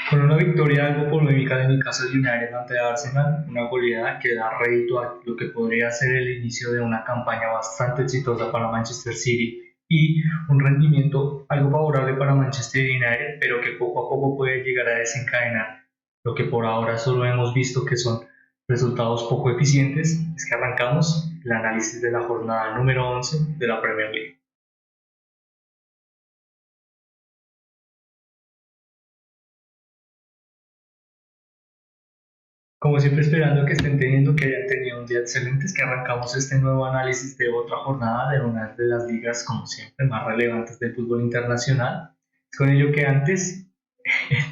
Con una victoria algo polémica de Newcastle United ante Arsenal, una goleada que da rédito a lo que podría ser el inicio de una campaña bastante exitosa para Manchester City y un rendimiento algo favorable para Manchester United, pero que poco a poco puede llegar a desencadenar lo que por ahora solo hemos visto que son resultados poco eficientes. Es que arrancamos el análisis de la jornada número 11 de la Premier League. Como siempre, esperando que estén teniendo, que hayan tenido un día excelente, es que arrancamos este nuevo análisis de otra jornada de una de las ligas, como siempre, más relevantes del fútbol internacional. Es con ello que antes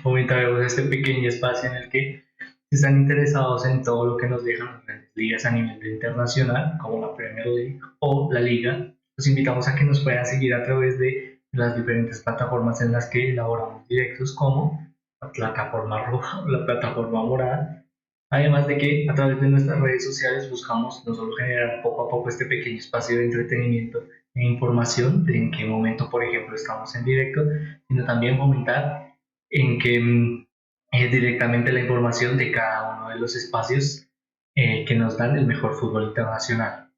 comentaremos este pequeño espacio en el que si están interesados en todo lo que nos dejan las grandes ligas a nivel internacional, como la Premier League o la Liga. Los invitamos a que nos puedan seguir a través de las diferentes plataformas en las que elaboramos directos, como la plataforma roja o la plataforma morada. Además de que a través de nuestras redes sociales buscamos no solo generar poco a poco este pequeño espacio de entretenimiento e información de en qué momento, por ejemplo, estamos en directo, sino también fomentar en que directamente la información de cada uno de los espacios que nos dan el mejor fútbol internacional.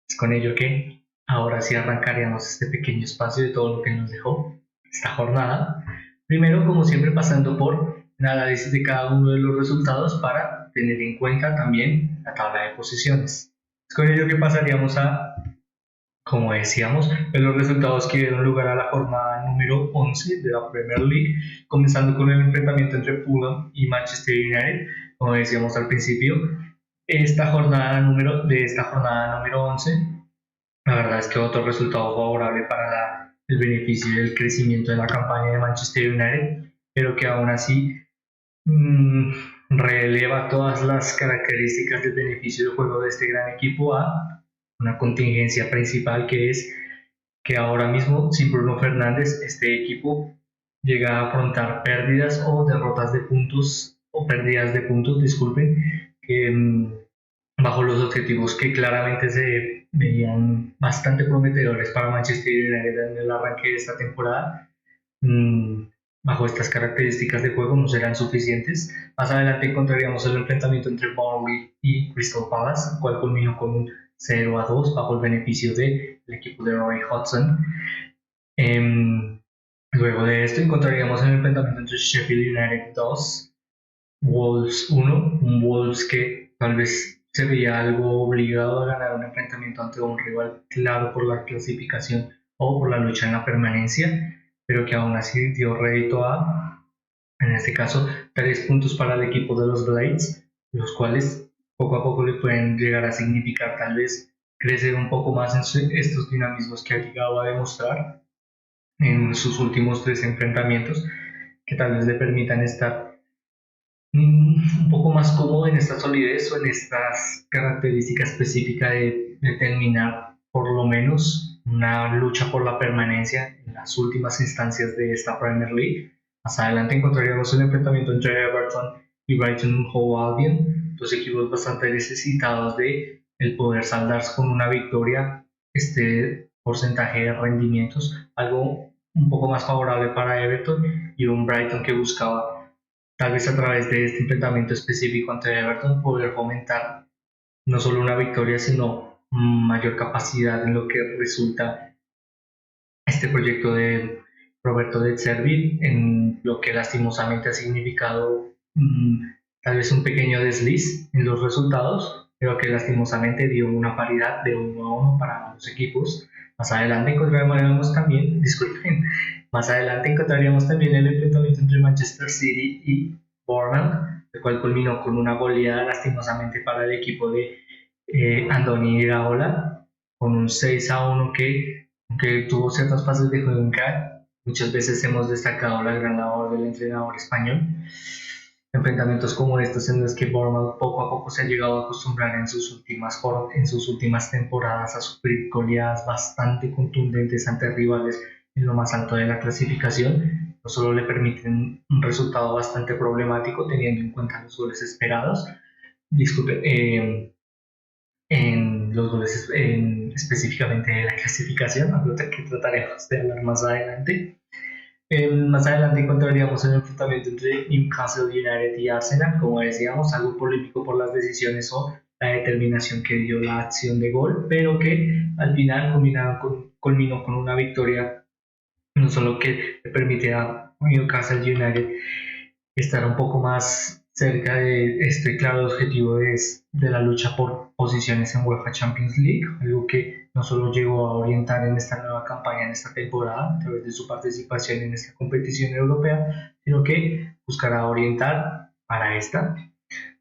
Es con ello que ahora sí arrancaríamos este pequeño espacio de todo lo que nos dejó esta jornada. Primero, como siempre, pasando por el análisis de cada uno de los resultados para tener en cuenta también la tabla de posiciones. Es con ello que pasaríamos a, como decíamos, ver los resultados que dieron lugar a la jornada número 11 de la Premier League, comenzando con el enfrentamiento entre Fulham y Manchester United. Como decíamos al principio, esta jornada número 11, la verdad es que otro resultado favorable para el beneficio y el crecimiento de la campaña de Manchester United, pero que aún así mmm, releva todas las características del beneficio de juego de este gran equipo a una contingencia principal, que es que ahora mismo sin Bruno Fernández este equipo llega a afrontar pérdidas o derrotas de puntos o pérdidas de puntos, disculpen, que bajo los objetivos que claramente se veían bastante prometedores para Manchester United en el arranque de esta temporada, mmm, bajo estas características de juego no serán suficientes. Más adelante encontraríamos el enfrentamiento entre Burnley y Crystal Palace, el cual culminó con un 0-2 bajo el beneficio del equipo de Roy Hodgson. Eh, Luego de esto encontraríamos el enfrentamiento entre Sheffield United 2, Wolves 1, un Wolves que tal vez se veía algo obligado a ganar un enfrentamiento ante un rival claro por la clasificación o por la lucha en la permanencia, pero que aún así dio rédito a, en este caso, 3 puntos para el equipo de los Blades, los cuales poco a poco le pueden llegar a significar tal vez crecer un poco más en estos dinamismos que ha llegado a demostrar en sus últimos 3 enfrentamientos, que tal vez le permitan estar un poco más cómodo en esta solidez o en estas características específicas de terminar por lo menos una lucha por la permanencia en las últimas instancias de esta Premier League. Más adelante encontraríamos un enfrentamiento entre Everton y Brighton Hove Albion, dos equipos bastante necesitados de el poder saldarse con una victoria este porcentaje de rendimientos, algo un poco más favorable para Everton, y un Brighton que buscaba tal vez a través de este enfrentamiento específico ante Everton poder fomentar no solo una victoria, sino mayor capacidad en lo que resulta este proyecto de Roberto De Zerbi, en lo que lastimosamente ha significado tal vez un pequeño desliz en los resultados, pero que lastimosamente dio una paridad de 1-1 para ambos equipos. Más adelante encontraremos también, disculpen, más adelante encontraríamos también el enfrentamiento entre Manchester City y Bournemouth, el cual culminó con una goleada lastimosamente para el equipo de Andoni Iraola, con un 6-1 que tuvo ciertas fases de juego en CAD. Muchas veces hemos destacado la gran labor del entrenador español. Enfrentamientos como estos en los que Bournemouth poco a poco se ha llegado a acostumbrar en sus últimas temporadas a sufrir goleadas bastante contundentes ante rivales en lo más alto de la clasificación, no solo le permiten un resultado bastante problemático teniendo en cuenta los goles esperados, disculpe, en los goles específicamente de la clasificación, algo que trataremos de hablar más adelante. Más adelante encontraríamos el enfrentamiento entre Newcastle United y Arsenal, como decíamos, algo polémico por las decisiones o la determinación que dio la acción de gol, pero que al final culminó con una victoria, no solo que le permite a Newcastle United estar un poco más cerca de este claro objetivo de la lucha por posiciones en UEFA Champions League, algo que no solo llegó a orientar en esta nueva campaña, en esta temporada, a través de su participación en esta competición europea, sino que buscará orientar para esta.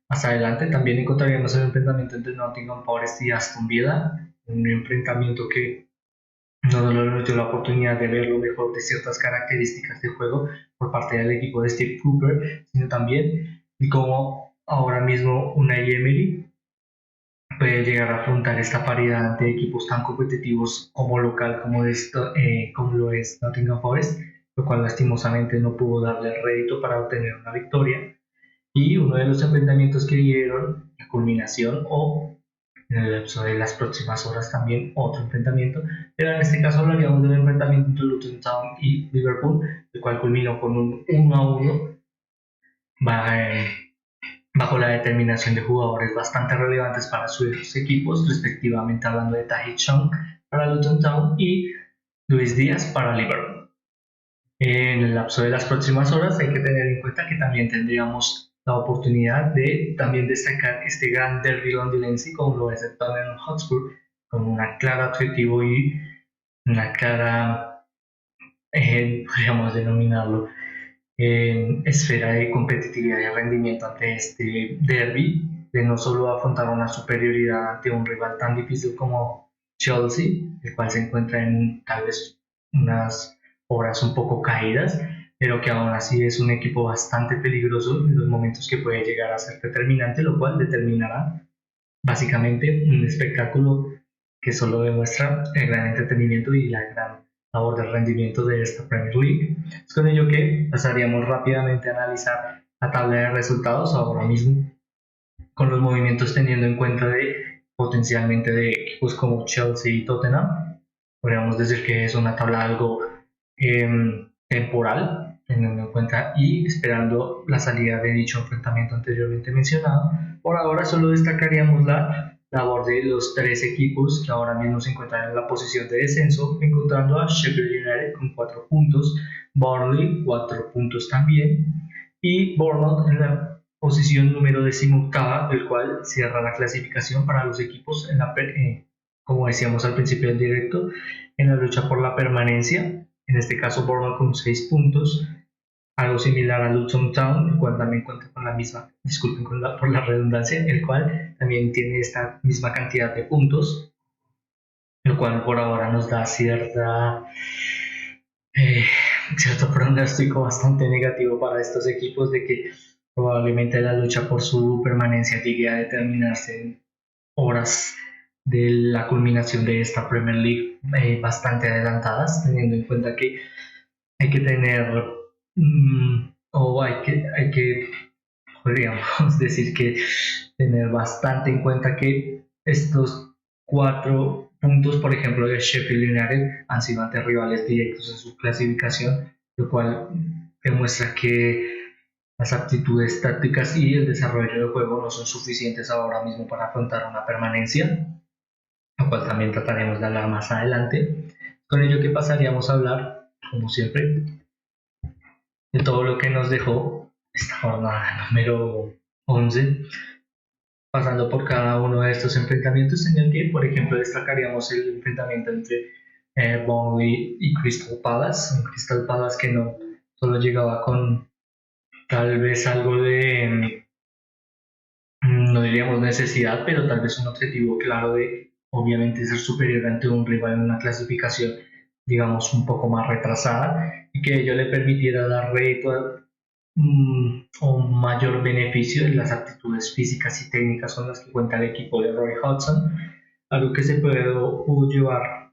Más adelante también encontraríamos el enfrentamiento entre Nottingham Forest y Aston Villa, un enfrentamiento que no solo nos dio la oportunidad de ver lo mejor de ciertas características de juego por parte del equipo de Steve Cooper, sino también y cómo ahora mismo Unai Emery puede llegar a afrontar esta paridad de equipos tan competitivos como local como lo es Nottingham Forest, lo cual lastimosamente no pudo darle el rédito para obtener una victoria. Y uno de los enfrentamientos que dieron la culminación o en el lapso de las próximas horas también otro enfrentamiento, pero en este caso hablaríamos del enfrentamiento entre Luton Town y Liverpool, el cual culminó con un 1-1 bajo la determinación de jugadores bastante relevantes para sus equipos, respectivamente hablando de Tahith Chong para Luton Town y Luis Díaz para Liverpool. En el lapso de las próximas horas hay que tener en cuenta que también tendríamos la oportunidad de también destacar este gran derby londinense como lo es el Tottenham Hotspur, con un claro objetivo y una clara, podríamos denominarlo, esfera de competitividad y rendimiento ante este derby, de no solo afrontar una superioridad ante un rival tan difícil como Chelsea, el cual se encuentra en tal vez unas horas un poco caídas, pero que aún así es un equipo bastante peligroso en los momentos que puede llegar a ser determinante, lo cual determinará básicamente un espectáculo que solo demuestra el gran entretenimiento y la gran labor de rendimiento de esta Premier League. Es con ello que pasaríamos rápidamente a analizar la tabla de resultados ahora mismo, con los movimientos teniendo en cuenta de potencialmente de equipos como Chelsea y Tottenham. Podríamos decir que es una tabla algo temporal, teniendo en cuenta y esperando la salida de dicho enfrentamiento anteriormente mencionado. Por ahora solo destacaríamos la labor de los tres equipos que ahora mismo se encuentran en la posición de descenso, encontrando a Sheffield United con 4 puntos, Burnley 4 puntos también, y Bournemouth en la posición número 18, el cual cierra la clasificación para los equipos como decíamos al principio del directo, en la lucha por la permanencia. En este caso Bournemouth con 6 puntos, algo similar a Luton Town, el cual también cuenta con la misma, disculpen por la redundancia, el cual también tiene esta misma cantidad de puntos, lo cual por ahora nos da cierto pronóstico bastante negativo para estos equipos de que probablemente la lucha por su permanencia llegue a determinarse en horas de la culminación de esta Premier League bastante adelantadas, teniendo en cuenta que hay que tener o hay que podríamos decir que tener bastante en cuenta que estos 4 puntos, por ejemplo, de Sheffield United han sido ante rivales directos en su clasificación, lo cual demuestra que las aptitudes tácticas y el desarrollo del juego no son suficientes ahora mismo para afrontar una permanencia, lo cual también trataremos de hablar más adelante. Con ello que pasaríamos a hablar, como siempre, de todo lo que nos dejó esta jornada número 11, pasando por cada uno de estos enfrentamientos, en el que, por ejemplo, destacaríamos el enfrentamiento entre Burnley y Crystal Palace, un Crystal Palace que no solo llegaba con tal vez algo de, no diríamos necesidad, pero tal vez un objetivo claro de, obviamente, ser superior ante un rival en una clasificación, digamos, un poco más retrasada, y que ello le permitiera dar rédito o mayor beneficio en las aptitudes físicas y técnicas con las que cuenta el equipo de Roy Hodgson, algo que se pudo llevar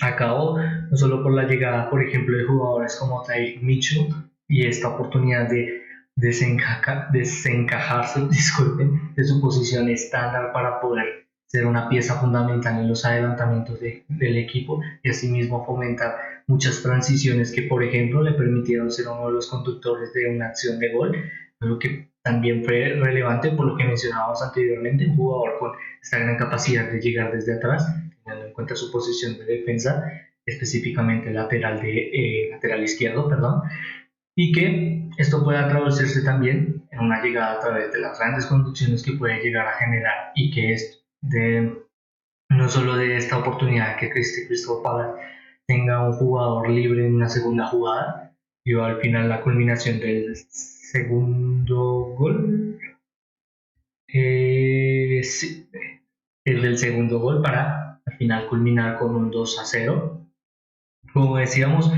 a cabo no solo por la llegada, por ejemplo, de jugadores como Tyreek Mitchell y esta oportunidad de desencajarse, disculpen, de su posición estándar para poder ser una pieza fundamental en los adelantamientos del equipo y asimismo fomentar muchas transiciones que, por ejemplo, le permitieron ser uno de los conductores de una acción de gol, lo que también fue relevante por lo que mencionábamos anteriormente, un jugador con esta gran capacidad de llegar desde atrás, teniendo en cuenta su posición de defensa, específicamente lateral izquierdo, perdón, y que esto pueda traducirse también en una llegada a través de las grandes conducciones que puede llegar a generar y que es no solo de esta oportunidad que Crystal Palace tenga un jugador libre en una segunda jugada y al final la culminación del segundo gol, sí, el del segundo gol para al final culminar con un 2-0. Como decíamos,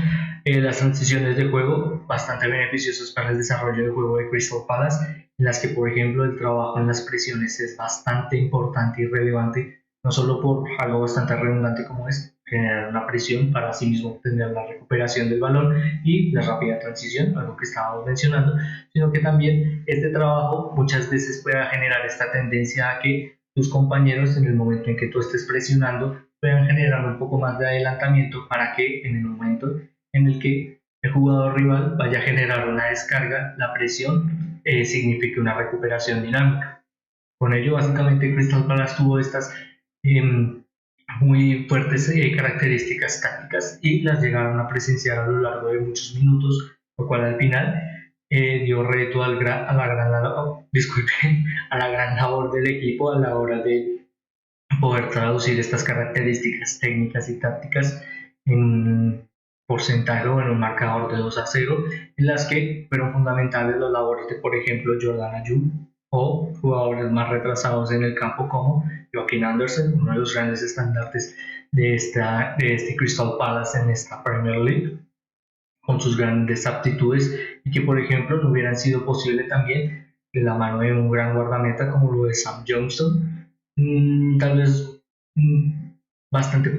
las transiciones de juego bastante beneficiosas para el desarrollo del juego de Crystal Palace, en las que, por ejemplo, el trabajo en las presiones es bastante importante y relevante, no solo por algo bastante redundante como es generar una presión para así mismo obtener la recuperación del balón y la rápida transición, algo que estábamos mencionando, sino que también este trabajo muchas veces pueda generar esta tendencia a que tus compañeros en el momento en que tú estés presionando puedan generar un poco más de adelantamiento para que en el momento en el que el jugador rival vaya a generar una descarga, la presión signifique una recuperación dinámica. Con ello, básicamente, Crystal Palace tuvo estas eh, muy fuertes características tácticas y las llegaron a presenciar a lo largo de muchos minutos, lo cual al final dio reto a la disculpen, a la gran labor del equipo a la hora de poder traducir estas características técnicas y tácticas en un porcentaje o en un marcador de 2-0, en las que fueron fundamentales los labores de, por ejemplo, Jordan Ayew o jugadores más retrasados en el campo como Joaquin Anderson, uno de los grandes estandartes de este Crystal Palace en esta Premier League, con sus grandes aptitudes y que, por ejemplo, no hubieran sido posible también de la mano de un gran guardameta como lo es Sam Johnstone, tal vez bastante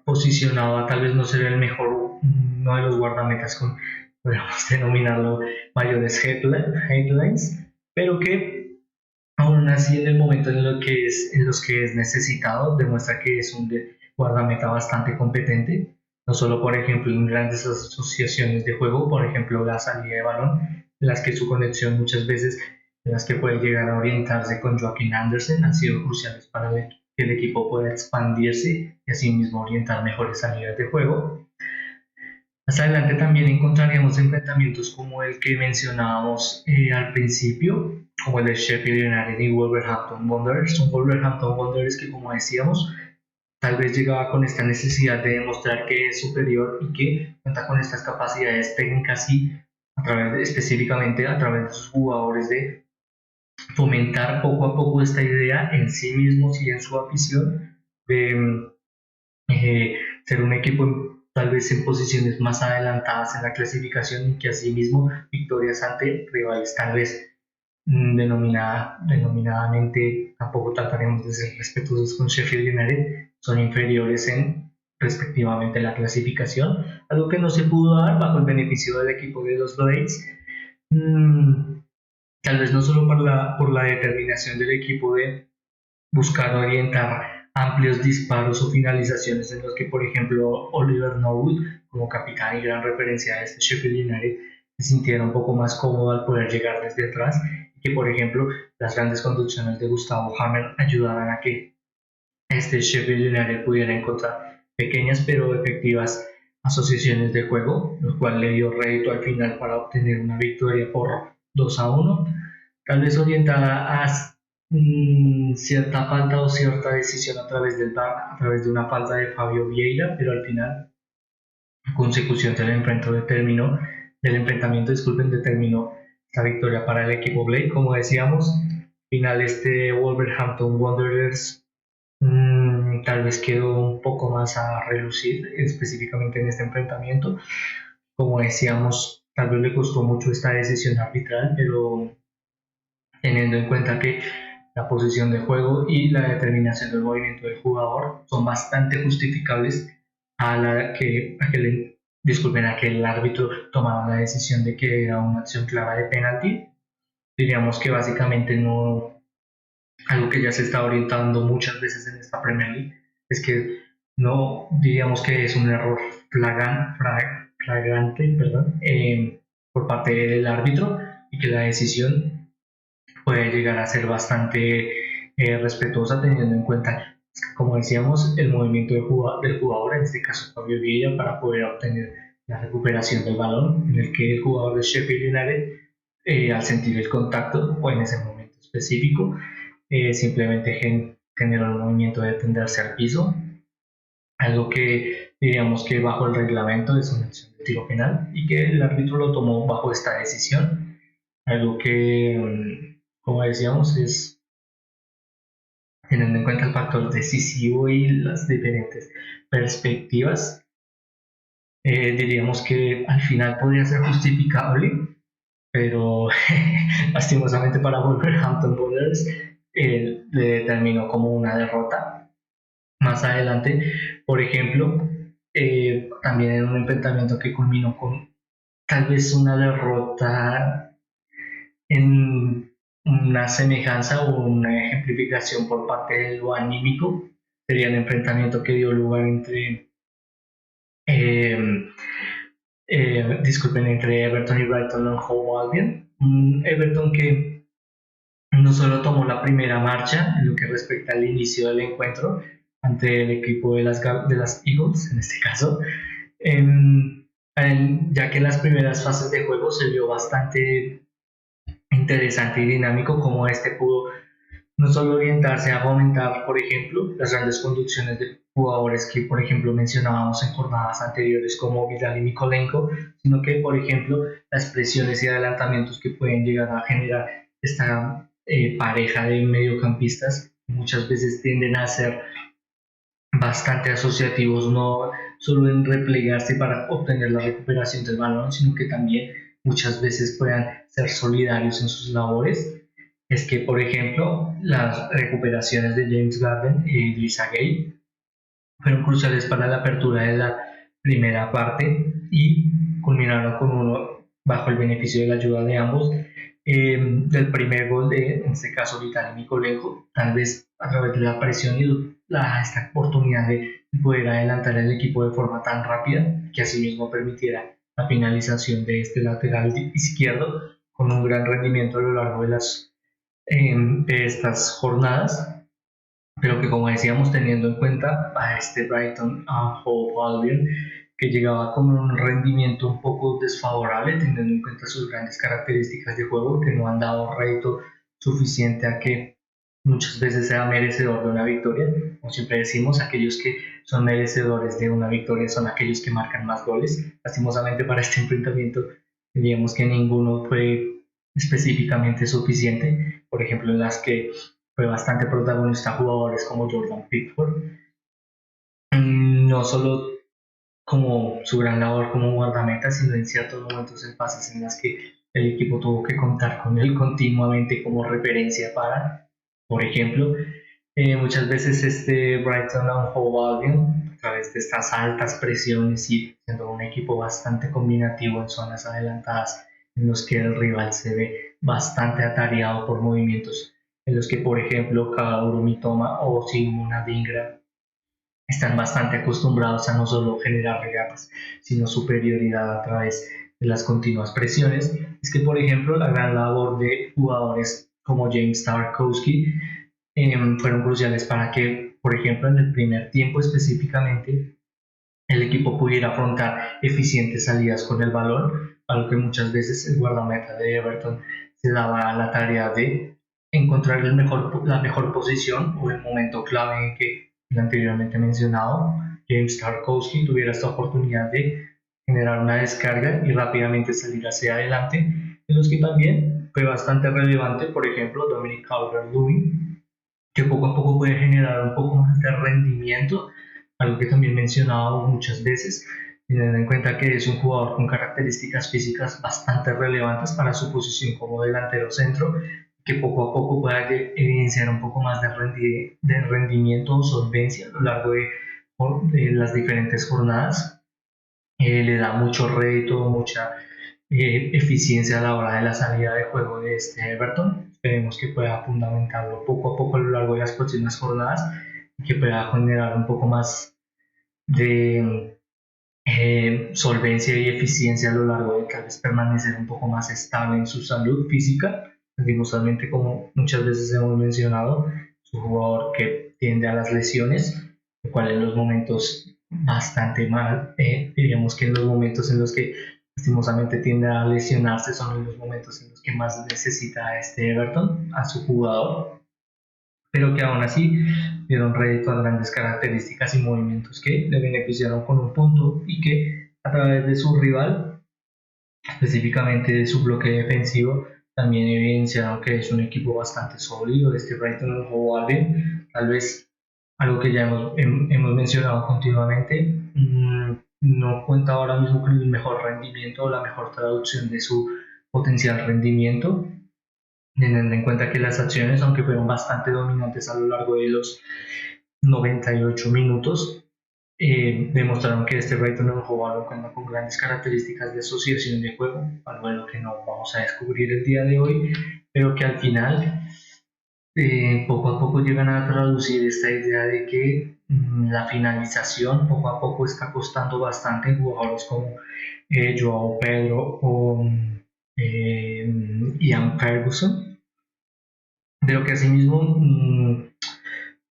posicionado, tal vez no ser el mejor, uno de los guardametas con, podríamos denominarlo, mayores headlines, pero que aún así en el momento en los que es necesitado demuestra que es un guardameta bastante competente, no solo por ejemplo en grandes asociaciones de juego, por ejemplo la salida de balón, en las que su conexión muchas veces, en las que puede llegar a orientarse con Joaquin Anderson, han sido cruciales para que el equipo pueda expandirse y así mismo orientar mejores salidas de juego. Más adelante también encontraríamos enfrentamientos como el que mencionábamos al principio, como el de Sheffield United y Wolverhampton Wanderers. Un Wolverhampton Wanderers que, como decíamos, tal vez llegaba con esta necesidad de demostrar que es superior y que cuenta con estas capacidades técnicas y específicamente a través de sus jugadores de fomentar poco a poco esta idea en sí mismos y en su afición de ser un equipo tal vez en posiciones más adelantadas en la clasificación y que asimismo victorias ante rivales tal vez denominadamente, tampoco trataremos de ser respetuosos con Sheffield United, son inferiores en respectivamente la clasificación, algo que no se pudo dar bajo el beneficio del equipo de los Blades, mm, tal vez no solo por la determinación del equipo de buscar orientar amplios disparos o finalizaciones en los que, por ejemplo, Oliver Norwood, como capitán y gran referencia de este Sheffield United, se sintiera un poco más cómodo al poder llegar desde atrás y que, por ejemplo, las grandes conducciones de Gustavo Hammer ayudaran a que este Sheffield United pudiera encontrar pequeñas pero efectivas asociaciones de juego, lo cual le dio rédito al final para obtener una victoria por 2-1, tal vez orientada a cierta falta o cierta decisión a través del VAR, a través de una falta de Fabio Vieira, pero al final, a consecución del enfrentamiento, disculpen, determinó la victoria para el equipo Blade. Como decíamos, final este Wolverhampton Wanderers tal vez quedó un poco más a relucir específicamente en este enfrentamiento. Como decíamos, tal vez le costó mucho esta decisión arbitral, pero teniendo en cuenta que la posición de juego y la determinación del movimiento del jugador son bastante justificables disculpen, a que el árbitro tomara la decisión de que era una acción clara de penalti. Diríamos que básicamente Algo que ya se está orientando muchas veces en esta Premier League es que no diríamos que es un error flagrante, perdón, por parte del árbitro, y que la decisión puede llegar a ser bastante respetuosa, teniendo en cuenta, como decíamos, el movimiento del jugador, en este caso Fabio Villa, para poder obtener la recuperación del balón, en el que el jugador de Sheffield United, al sentir el contacto o en ese momento específico, simplemente generó el movimiento de tenderse al piso, algo que diríamos que bajo el reglamento es una acción de tiro penal y que el árbitro lo tomó bajo esta decisión, algo que, como decíamos, es teniendo en cuenta el factor decisivo y las diferentes perspectivas, diríamos que al final podría ser justificable, pero lastimosamente para Wolverhampton Wanderers le determinó como una derrota. Más adelante, por ejemplo, también en un enfrentamiento que culminó con tal vez una derrota en una semejanza o una ejemplificación por parte de lo anímico, sería el enfrentamiento que dio lugar entre, eh, disculpen, entre Everton y Brighton and Hove Albion. Un Everton que no solo tomó la primera marcha en lo que respecta al inicio del encuentro ante el equipo de las Eagles, en este caso, ya que en las primeras fases de juego se vio bastante interesante y dinámico como este pudo no solo orientarse a fomentar, por ejemplo, las grandes conducciones de jugadores que, por ejemplo, mencionábamos en jornadas anteriores como Vidal y Mikolenko, sino que, por ejemplo, las presiones y adelantamientos que pueden llegar a generar esta pareja de mediocampistas muchas veces tienden a ser bastante asociativos, no solo en replegarse para obtener la recuperación del balón, sino que también muchas veces puedan ser solidarios en sus labores. Es que, por ejemplo, las recuperaciones de James Garden y Lisa Gay fueron cruciales para la apertura de la primera parte y culminaron con uno bajo el beneficio de la ayuda de ambos. Del primer gol de, en este caso, Vitali Nicolejo, tal vez a través de la presión y esta oportunidad de poder adelantar el equipo de forma tan rápida que asimismo permitiera la finalización de este lateral izquierdo con un gran rendimiento a lo largo de estas jornadas, pero que como decíamos teniendo en cuenta a este Brighton a Hove Albion que llegaba con un rendimiento un poco desfavorable teniendo en cuenta sus grandes características de juego que no han dado rédito suficiente a que muchas veces sea merecedor de una victoria. Como siempre decimos, aquellos que son merecedores de una victoria son aquellos que marcan más goles. Lastimosamente para este enfrentamiento diríamos que ninguno fue específicamente suficiente. Por ejemplo, en las que fue bastante protagonista jugadores como Jordan Pickford, no solo como su gran labor como guardameta, sino en ciertos momentos en fases en las que el equipo tuvo que contar con él continuamente como referencia para, por ejemplo, muchas veces este Brighton and Hove Albion, a través de estas altas presiones y siendo un equipo bastante combinativo en zonas adelantadas, en los que el rival se ve bastante atareado por movimientos en los que, por ejemplo, Kaoru Mitoma o Simon Adingra están bastante acostumbrados a no solo generar regates, sino superioridad a través de las continuas presiones. Es que, por ejemplo, la gran labor de jugadores como James Tarkowski fueron cruciales para que, por ejemplo, en el primer tiempo específicamente, el equipo pudiera afrontar eficientes salidas con el balón, algo que muchas veces el guardameta de Everton se daba a la tarea de encontrar la mejor posición o el momento clave en que el anteriormente mencionado James Tarkowski tuviera esta oportunidad de generar una descarga y rápidamente salir hacia adelante, en los que también fue bastante relevante, por ejemplo, Dominic Calvert-Lewin, que poco a poco puede generar un poco más de rendimiento, algo que también mencionaba muchas veces, teniendo en cuenta que es un jugador con características físicas bastante relevantes para su posición como delantero centro, que poco a poco pueda evidenciar un poco más de rendimiento o solvencia a lo largo de las diferentes jornadas. Le da mucho rédito, mucha eficiencia a la hora de la salida de juego de este Everton, esperemos que pueda fundamentarlo poco a poco a lo largo de las próximas jornadas y que pueda generar un poco más de solvencia y eficiencia a lo largo de tal vez permanecer un poco más estable en su salud física. Lastimosamente, como muchas veces hemos mencionado, es un jugador que tiende a las lesiones, lo cual en los momentos bastante mal, diríamos que en los momentos en los que lastimosamente tiende a lesionarse son en los momentos en los que más necesita a este Everton, a su jugador, pero que aún así dieron rédito a grandes características y movimientos que le beneficiaron con un punto y que a través de su rival, específicamente de su bloque defensivo, también evidenciaron que es un equipo bastante sólido. Este Brighton no jugó Albion, tal vez algo que ya hemos mencionado continuamente, no cuenta ahora mismo con el mejor rendimiento o la mejor traducción de su potencial rendimiento, teniendo en cuenta que las acciones, aunque fueron bastante dominantes a lo largo de los 98 minutos, demostraron que este Brighton no jugaba con grandes características de asociación de juego, algo en lo que no vamos a descubrir el día de hoy, pero que al final poco a poco llegan a traducir esta idea de que la finalización poco a poco está costando bastante en jugadores como Joao Pedro o Ian Ferguson, pero que asimismo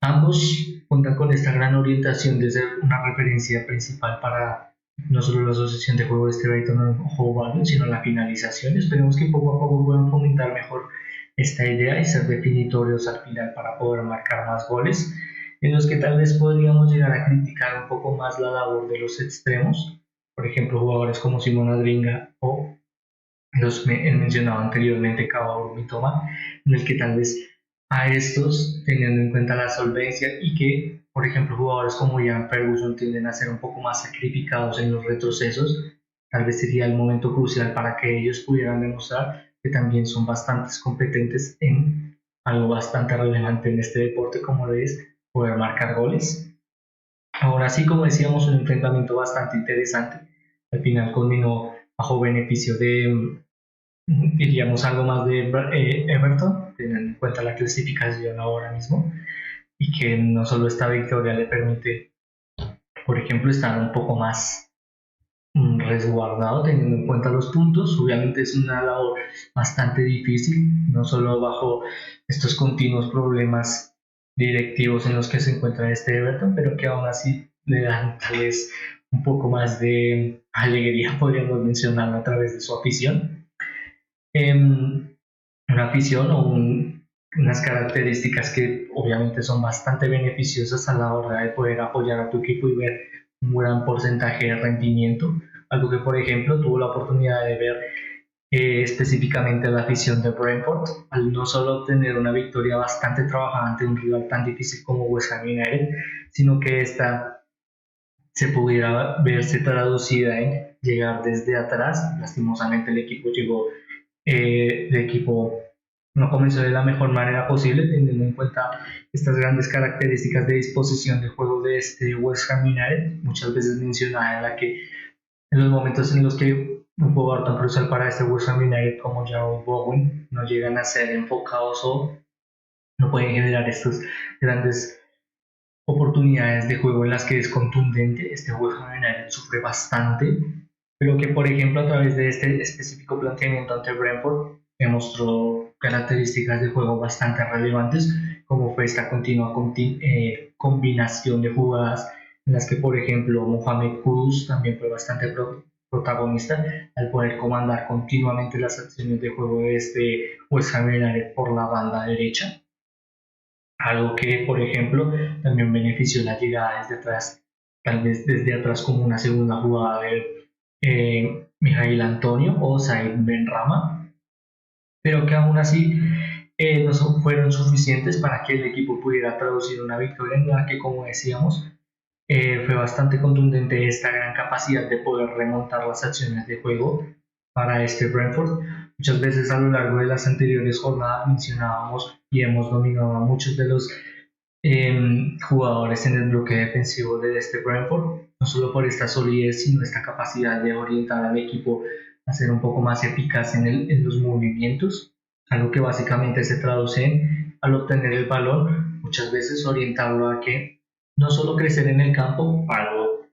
ambos cuentan con esta gran orientación de ser una referencia principal para no solo la asociación de juego de este Brighton Hove Albion, sino la finalización. Esperemos que poco a poco puedan fomentar mejor esta idea y ser definitorios al final para poder marcar más goles, en los que tal vez podríamos llegar a criticar un poco más la labor de los extremos, por ejemplo jugadores como Simón Adringa o los mencionado anteriormente Cabo Mitoma, en el que tal vez a estos, teniendo en cuenta la solvencia y que, por ejemplo, jugadores como Ian Ferguson tienden a ser un poco más sacrificados en los retrocesos, tal vez sería el momento crucial para que ellos pudieran demostrar que también son bastante competentes en algo bastante relevante en este deporte como lo es poder marcar goles. Ahora sí, como decíamos, un enfrentamiento bastante interesante. Al final culminó bajo beneficio de, diríamos, algo más de Everton, teniendo en cuenta la clasificación ahora mismo, y que no solo esta victoria le permite, por ejemplo, estar un poco más resguardado teniendo en cuenta los puntos. Obviamente es una labor bastante difícil, no solo bajo estos continuos problemas directivos en los que se encuentra este Everton, pero que aún así le dan tal vez un poco más de alegría, podríamos mencionarlo, a través de su afición. Una afición o unas características que obviamente son bastante beneficiosas a la hora de poder apoyar a tu equipo y ver un gran porcentaje de rendimiento, algo que por ejemplo tuvo la oportunidad de ver específicamente la afición de Brentford, al no solo obtener una victoria bastante trabajada ante un rival tan difícil como West Ham United, sino que esta se pudiera verse traducida en llegar desde atrás. Lastimosamente el equipo no comenzó de la mejor manera posible, teniendo en cuenta estas grandes características de disposición de juego de este West Ham United, muchas veces mencionada, en la que en los momentos en los que un jugador tan crucial para este West Ham United como Jarrod Bowen no llegan a ser enfocados o no pueden generar estas grandes oportunidades de juego en las que es contundente, este West Ham United sufre bastante, pero que por ejemplo a través de este específico planteamiento ante Brentford demostró características de juego bastante relevantes, como fue esta continua combinación de jugadas en las que por ejemplo Mohamed Kudus también fue bastante protagonista al poder comandar continuamente las acciones de juego de este West Ham United por la banda derecha, algo que, por ejemplo, también benefició la llegada desde atrás, tal vez desde atrás como una segunda jugada de Mijail Antonio o Said Benrahma, pero que aún así no fueron suficientes para que el equipo pudiera traducir una victoria en la que, como decíamos, fue bastante contundente esta gran capacidad de poder remontar las acciones de juego para este Brentford. Muchas veces a lo largo de las anteriores jornadas mencionábamos y hemos dominado a muchos de los jugadores en el bloque defensivo de este Brentford, no solo por esta solidez, sino esta capacidad de orientar al equipo a ser un poco más eficaz en los movimientos. algo que básicamente se traduce en, al obtener el balón, muchas veces orientarlo a que no solo crecer en el campo, algo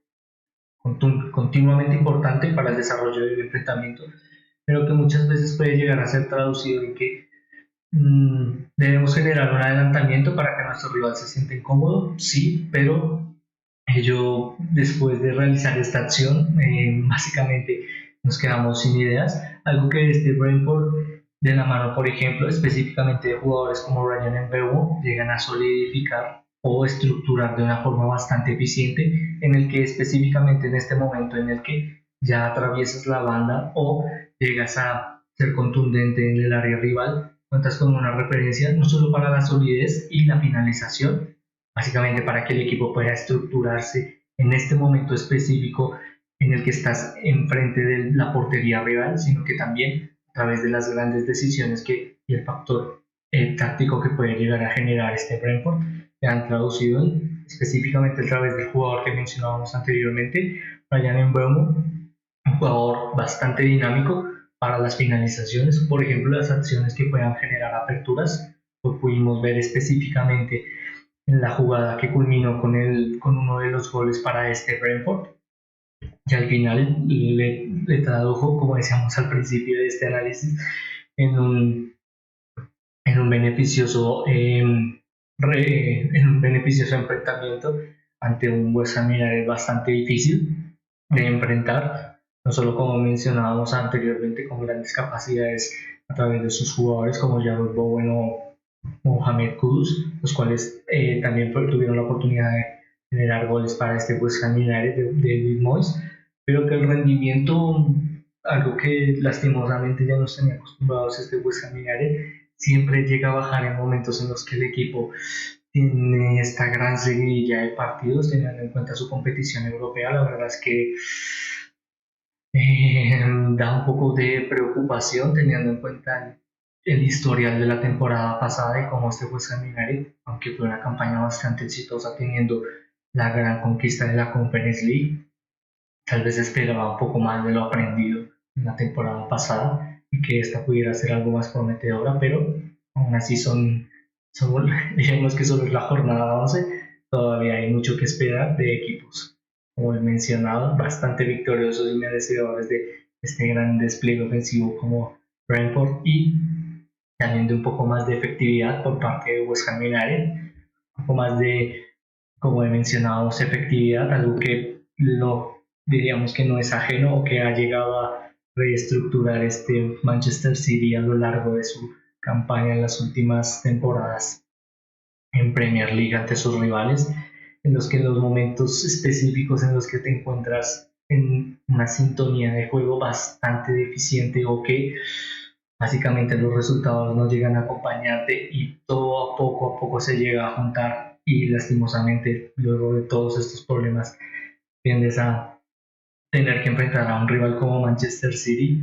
continuamente importante para el desarrollo del enfrentamiento, pero que muchas veces puede llegar a ser traducido en que debemos generar un adelantamiento para que nuestro rival se sienta incómodo, sí, pero ello después de realizar esta acción, básicamente nos quedamos sin ideas, algo que este Brentford de la mano, por ejemplo, específicamente de jugadores como Ryan Mbeumo, llegan a solidificar o estructurar de una forma bastante eficiente, en el que específicamente en este momento en el que ya atraviesas la banda o llegas a ser contundente en el área rival, cuentas con una referencia no solo para la solidez y la finalización, básicamente para que el equipo pueda estructurarse en este momento específico en el que estás enfrente de la portería rival, sino que también a través de las grandes decisiones y el factor táctico que puede llegar a generar este Brentford, que han traducido específicamente a través del jugador que mencionábamos anteriormente, Ryan Mbeumo, un jugador bastante dinámico para las finalizaciones, por ejemplo, las acciones que puedan generar aperturas, lo pudimos ver específicamente en la jugada que culminó con uno de los goles para este Brentford, y al final le tradujo, como decíamos al principio de este análisis, en un beneficioso, en un beneficioso enfrentamiento ante un West Ham United bastante difícil de enfrentar, no solo como mencionábamos anteriormente, con grandes capacidades a través de sus jugadores como Jarrod Bowen o Mohamed Kudus, los cuales también tuvieron la oportunidad de generar goles para este West Ham United de David Moyes, pero que el rendimiento, algo que lastimosamente ya nos tenía acostumbrados este West Ham United, siempre llega a bajar en momentos en los que el equipo tiene esta gran seguidilla de partidos, teniendo en cuenta su competición europea. La verdad es que da un poco de preocupación teniendo en cuenta el historial de la temporada pasada y cómo este West Ham United, aunque fue una campaña bastante exitosa teniendo la gran conquista de la Conference League, tal vez esperaba un poco más de lo aprendido en la temporada pasada y que esta pudiera ser algo más prometedora, pero aún así digamos que solo es la jornada 11, todavía hay mucho que esperar de equipos, como he mencionado, bastante victoriosos y merecedores de este gran despliegue ofensivo como Brentford y también de un poco más de efectividad por parte de West Ham United, un poco más de, como he mencionado, efectividad, algo que diríamos que no es ajeno o que ha llegado a reestructurar este Manchester City a lo largo de su campaña en las últimas temporadas en Premier League ante sus rivales, en los que en los momentos específicos en los que te encuentras en una sintonía de juego bastante deficiente o que básicamente los resultados no llegan a acompañarte y todo a poco se llega a juntar y lastimosamente luego de todos estos problemas tiendes a tener que enfrentar a un rival como Manchester City.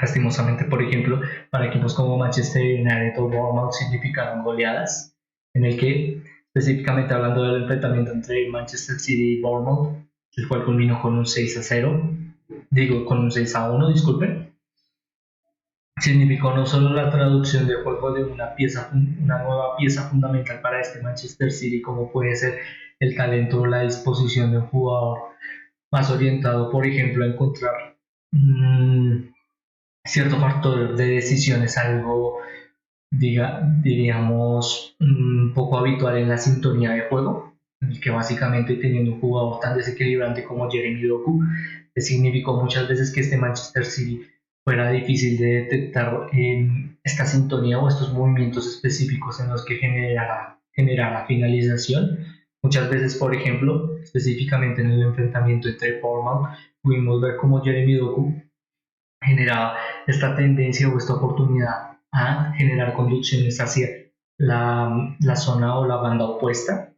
Lastimosamente, por ejemplo, para equipos como Manchester United o Bournemouth significaron goleadas, en el que, específicamente hablando del enfrentamiento entre Manchester City y Bournemouth, el cual culminó con un 6-0, digo, con un 6-1, disculpen, significó no solo la traducción del juego de una nueva pieza fundamental para este Manchester City, como puede ser el talento o la disposición de un jugador más orientado, por ejemplo, a encontrar cierto factor de decisiones, algo, diríamos, un poco habitual en la sintonía de juego, en el que básicamente teniendo un jugador tan desequilibrante como Jeremy Doku, significó muchas veces que este Manchester City fuera difícil de detectar en esta sintonía o estos movimientos específicos en los que generara finalización. Muchas veces, por ejemplo, específicamente en el enfrentamiento entre Bournemouth, pudimos ver cómo Jeremy Doku generaba esta tendencia o esta oportunidad a generar conducciones hacia la zona o la banda opuesta,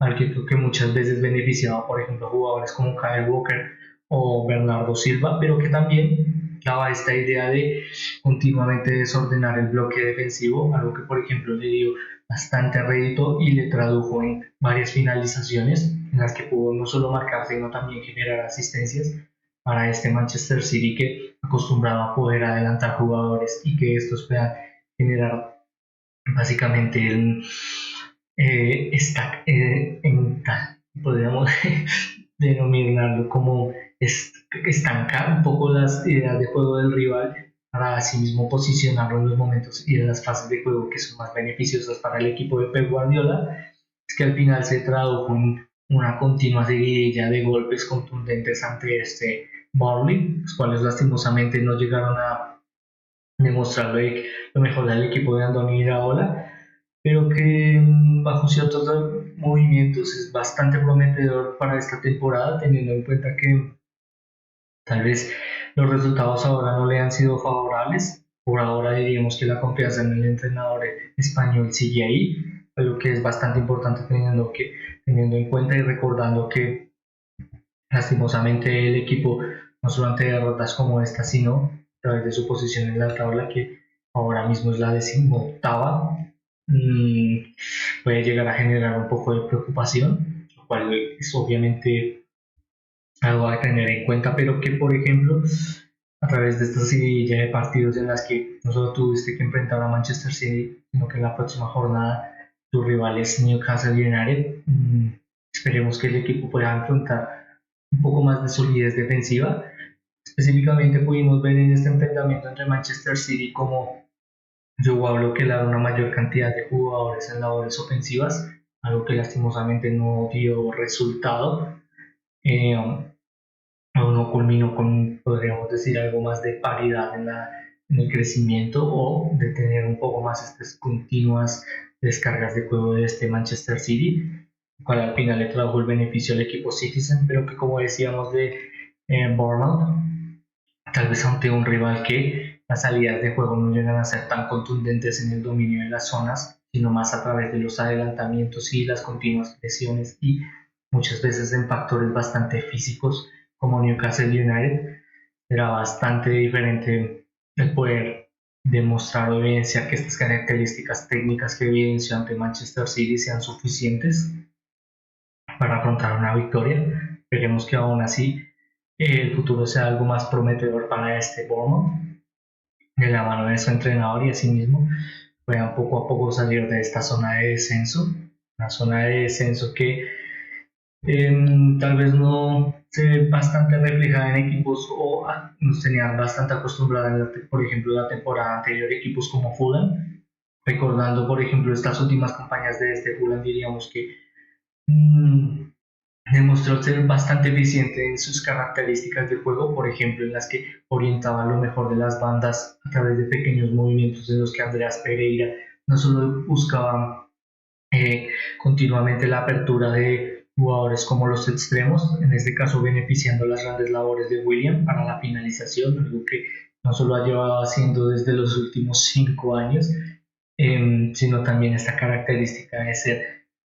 al que creo que muchas veces beneficiaba, por ejemplo, jugadores como Kyle Walker o Bernardo Silva, pero que también daba esta idea de continuamente desordenar el bloque defensivo, algo que, por ejemplo, le dio bastante rédito y le tradujo en varias finalizaciones en las que pudo no solo marcar, sino también generar asistencias, para este Manchester City que acostumbrado a poder adelantar jugadores y que estos puedan generar básicamente podríamos denominarlo como estancar un poco las ideas de juego del rival para asimismo posicionarlo en los momentos y en las fases de juego que son más beneficiosas para el equipo de Pep Guardiola. Es que al final se tradujo en una continua seguidilla de golpes contundentes ante este Burnley, los cuales lastimosamente no llegaron a demostrar lo mejor del equipo de Andoni Iraola, pero que bajo ciertos movimientos es bastante prometedor para esta temporada, teniendo en cuenta que tal vez los resultados ahora no le han sido favorables. Por ahora diríamos que la confianza en el entrenador español sigue ahí, algo que es bastante importante teniendo en cuenta y recordando que lastimosamente el equipo, no solo ante derrotas como esta, sino a través de su posición en la tabla, que ahora mismo es la 18ª, puede llegar a generar un poco de preocupación, lo cual es obviamente algo a tener en cuenta, pero que por ejemplo a través de esta serie de partidos en las que no solo tuviste que enfrentar a Manchester City, sino que en la próxima jornada tu rival es Newcastle United, esperemos que el equipo pueda enfrentar un poco más de solidez defensiva. Específicamente pudimos ver en este enfrentamiento entre Manchester City como llegó a bloquear una mayor cantidad de jugadores en labores ofensivas, algo que lastimosamente no dio resultado. Eh, Aún no culminó con, podríamos decir, algo más de paridad en el crecimiento o de tener un poco más estas continuas descargas de juego de este Manchester City, cual al final le trajo el beneficio al equipo Citizen, pero que como decíamos de Bournemouth, tal vez ante un rival que las salidas de juego no llegan a ser tan contundentes en el dominio de las zonas, sino más a través de los adelantamientos y las continuas presiones y muchas veces en factores bastante físicos como Newcastle United, será bastante diferente el poder demostrar o evidenciar que estas características técnicas que evidenció ante Manchester City sean suficientes para afrontar una victoria. Esperemos que aún así el futuro sea algo más prometedor para este Bournemouth, de la mano de su entrenador y asimismo puedan poco a poco salir de esta zona de descenso, una zona de descenso que tal vez no se ve bastante reflejada en equipos o nos tenían bastante acostumbrada, por ejemplo, la temporada anterior, equipos como Fulham, recordando, por ejemplo, estas últimas campañas de este Fulham, diríamos que mmm, demostró ser bastante eficiente en sus características de juego, por ejemplo, en las que orientaba lo mejor de las bandas a través de pequeños movimientos en los que Andreas Pereira no solo buscaba continuamente la apertura de jugadores como los extremos, en este caso beneficiando las grandes labores de William para la finalización, algo que no solo ha llevado haciendo desde los últimos 5 años, sino también esta característica de ser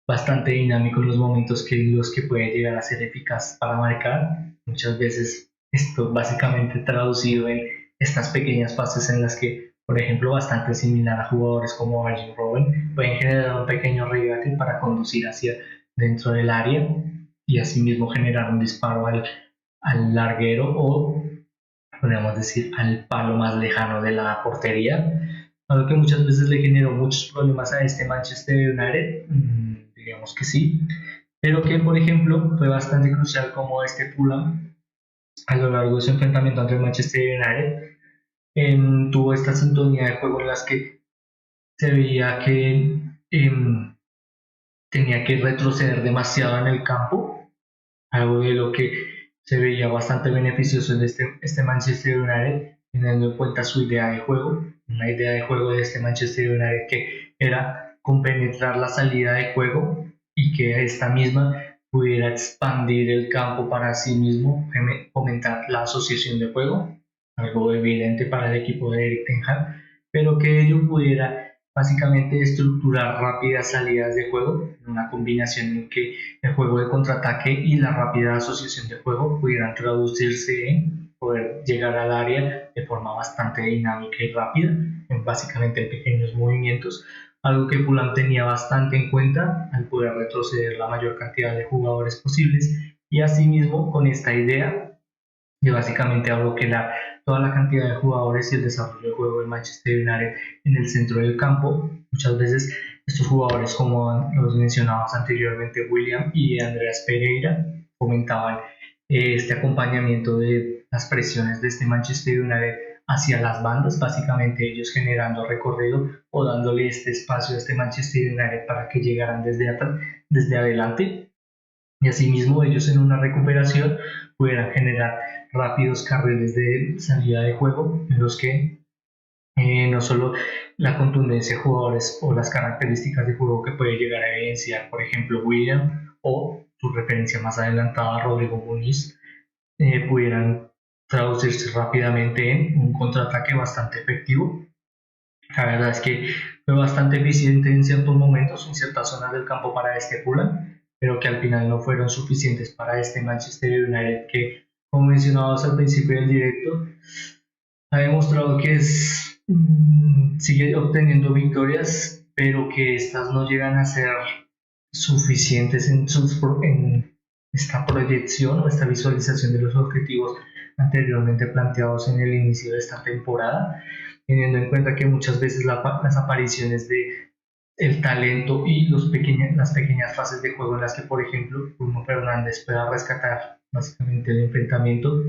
bastante dinámico en los momentos que los que puede llegar a ser eficaz para marcar. Muchas veces esto básicamente traducido en estas pequeñas fases en las que, por ejemplo, bastante similar a jugadores como Arjen Robben, pueden generar un pequeño regate para conducir hacia dentro del área y asimismo generar un disparo al larguero o, podríamos decir, al palo más lejano de la portería, algo que muchas veces le generó muchos problemas a este Manchester United, digamos que sí, pero que por ejemplo fue bastante crucial como este Fulham a lo largo de su enfrentamiento ante el Manchester United tuvo esta sintonía de juego en las que se veía que tenía que retroceder demasiado en el campo, algo de lo que se veía bastante beneficioso en este Manchester United, teniendo en cuenta su idea de juego, una idea de juego de este Manchester United que era compenetrar la salida de juego y que esta misma pudiera expandir el campo para sí mismo, fomentar la asociación de juego, algo evidente para el equipo de Eric Ten Hag, pero que ello pudiera básicamente estructurar rápidas salidas de juego, en una combinación en que el juego de contraataque y la rápida asociación de juego pudieran traducirse en poder llegar al área de forma bastante dinámica y rápida, básicamente en pequeños movimientos, algo que Fulham tenía bastante en cuenta al poder retroceder la mayor cantidad de jugadores posibles y asimismo con esta idea de básicamente bloquear toda la cantidad de jugadores y el desarrollo del juego del Manchester United en el centro del campo. Muchas veces estos jugadores, como los mencionados anteriormente, William y Andreas Pereira, fomentaban este acompañamiento de las presiones de este Manchester United hacia las bandas, básicamente ellos generando recorrido o dándole este espacio a este Manchester United para que llegaran desde adelante, y asimismo ellos en una recuperación pudieran generar rápidos carriles de salida de juego en los que no solo la contundencia de jugadores o las características de juego que puede llegar a evidenciar, por ejemplo, William o su referencia más adelantada, Rodrigo Muniz, pudieran traducirse rápidamente en un contraataque bastante efectivo. La verdad es que fue bastante eficiente en ciertos momentos, en ciertas zonas del campo para este Fulham, pero que al final no fueron suficientes para este Manchester United que, como mencionábamos al principio del directo, ha demostrado que sigue obteniendo victorias, pero que estas no llegan a ser suficientes en esta proyección o esta visualización de los objetivos anteriormente planteados en el inicio de esta temporada, teniendo en cuenta que muchas veces las apariciones de el talento y las pequeñas fases de juego en las que, por ejemplo, Bruno Fernández pueda rescatar básicamente el enfrentamiento,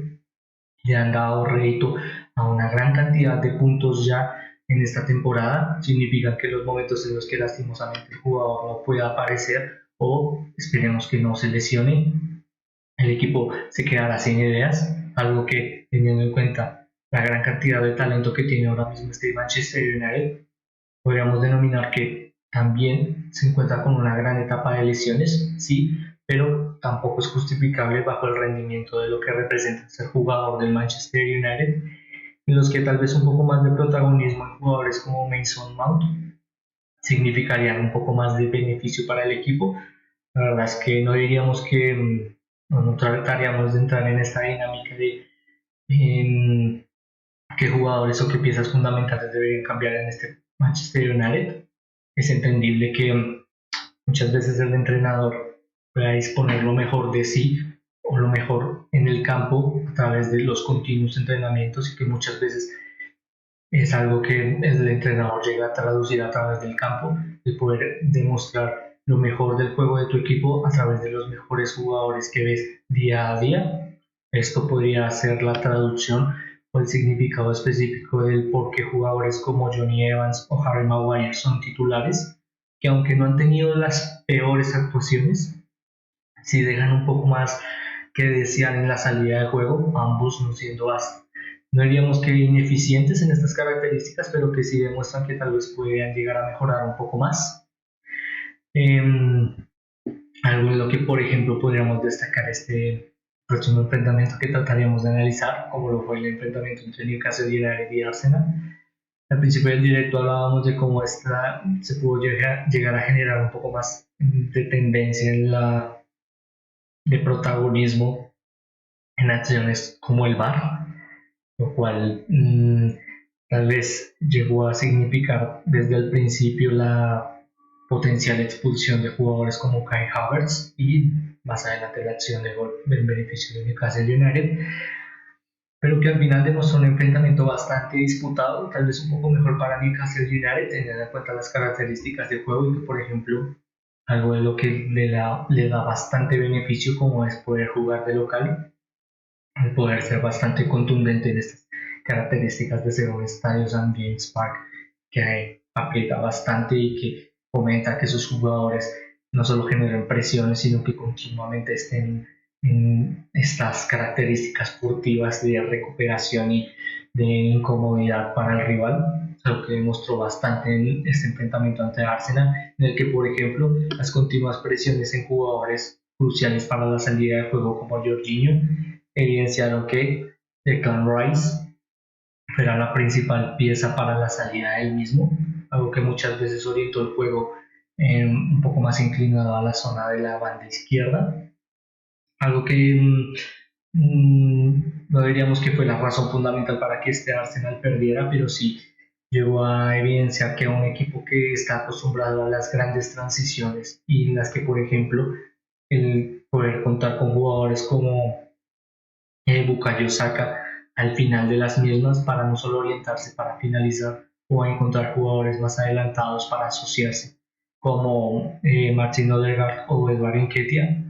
le han dado rédito a una gran cantidad de puntos ya en esta temporada. Significa que los momentos en los que lastimosamente el jugador no pueda aparecer o esperemos que no se lesione, el equipo se quedará sin ideas, algo que teniendo en cuenta la gran cantidad de talento que tiene ahora mismo este Manchester United, podríamos denominar que también se encuentra con una gran etapa de lesiones, sí, pero tampoco es justificable bajo el rendimiento de lo que representa ser jugador del Manchester United, en los que tal vez un poco más de protagonismo en jugadores como Mason Mount significarían un poco más de beneficio para el equipo. La verdad es que no diríamos que no trataríamos de entrar en esta dinámica de eh, qué jugadores o qué piezas fundamentales deberían cambiar en este Manchester United. Es entendible que muchas veces el entrenador pueda disponer lo mejor de sí o lo mejor en el campo a través de los continuos entrenamientos, y que muchas veces es algo que el entrenador llega a traducir a través del campo, el poder demostrar lo mejor del juego de tu equipo a través de los mejores jugadores que ves día a día. Esto podría ser la traducción o el significado específico del por qué jugadores como Johnny Evans o Harry Maguire son titulares, que aunque no han tenido las peores actuaciones, sí dejan un poco más que desear en la salida de juego, ambos no siendo no diríamos que ineficientes en estas características, pero que sí demuestran que tal vez podrían llegar a mejorar un poco más. Eh, Algo en lo que, por ejemplo, podríamos destacar este próximo enfrentamiento que trataríamos de analizar, como lo fue el enfrentamiento entre Newcastle United y Arsenal. Al principio del directo hablábamos de cómo se pudo llegar a generar un poco más de tendencia de protagonismo en acciones como el VAR, lo cual tal vez llegó a significar desde el principio la potencial expulsión de jugadores como Kai Havertz y más adelante la acción de gol en beneficio de Newcastle United, pero que al final demostró un enfrentamiento bastante disputado, tal vez un poco mejor para Newcastle United, teniendo en cuenta las características del juego, y que, por ejemplo, algo de lo que le da bastante beneficio, como es poder jugar de local, al poder ser bastante contundente en estas características de ser un estadio St. James Park que aprieta bastante y que fomenta que sus jugadores no solo generen presiones, sino que continuamente estén en estas características furtivas de recuperación y de incomodidad para el rival, algo que demostró bastante en este enfrentamiento ante Arsenal, en el que, por ejemplo, las continuas presiones en jugadores cruciales para la salida de juego como Jorginho evidenciaron que Declan Rice era la principal pieza para la salida del mismo, algo que muchas veces orientó el juego un poco más inclinado a la zona de la banda izquierda, algo que no diríamos que fue la razón fundamental para que este Arsenal perdiera, pero sí llegó a evidenciar que un equipo que está acostumbrado a las grandes transiciones y en las que, por ejemplo, el poder contar con jugadores como Bukayo Saka al final de las mismas para no solo orientarse para finalizar o encontrar jugadores más adelantados para asociarse, como Martin Odegaard o Edward Nketiah,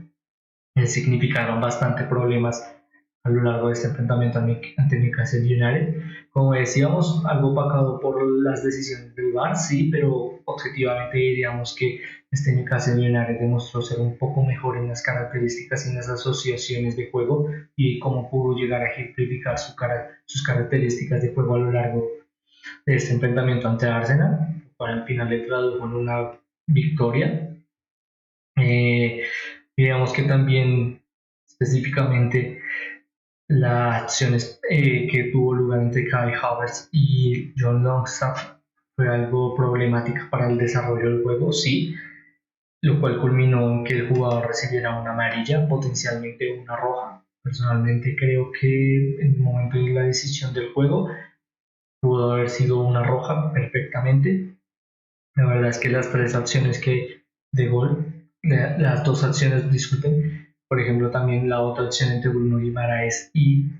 significaron bastante problemas a lo largo de este enfrentamiento ante Newcastle United. Como decíamos, algo opacado por las decisiones del VAR, sí, pero objetivamente diríamos que este Newcastle United demostró ser un poco mejor en las características y en las asociaciones de juego y cómo pudo llegar a ejemplificar sus características de juego a lo largo de este enfrentamiento ante Arsenal, para al final le tradujo en una victoria. Eh, digamos que también específicamente las acciones que tuvo lugar entre Kai Havertz y John Longstaff fue algo problemática para el desarrollo del juego, sí, lo cual culminó en que el jugador recibiera una amarilla, potencialmente una roja. Personalmente creo que en el momento de la decisión del juego pudo haber sido una roja perfectamente. La verdad es que las tres acciones que de gol, las dos acciones, disculpen, por ejemplo también la otra acción entre Bruno Guimaraes y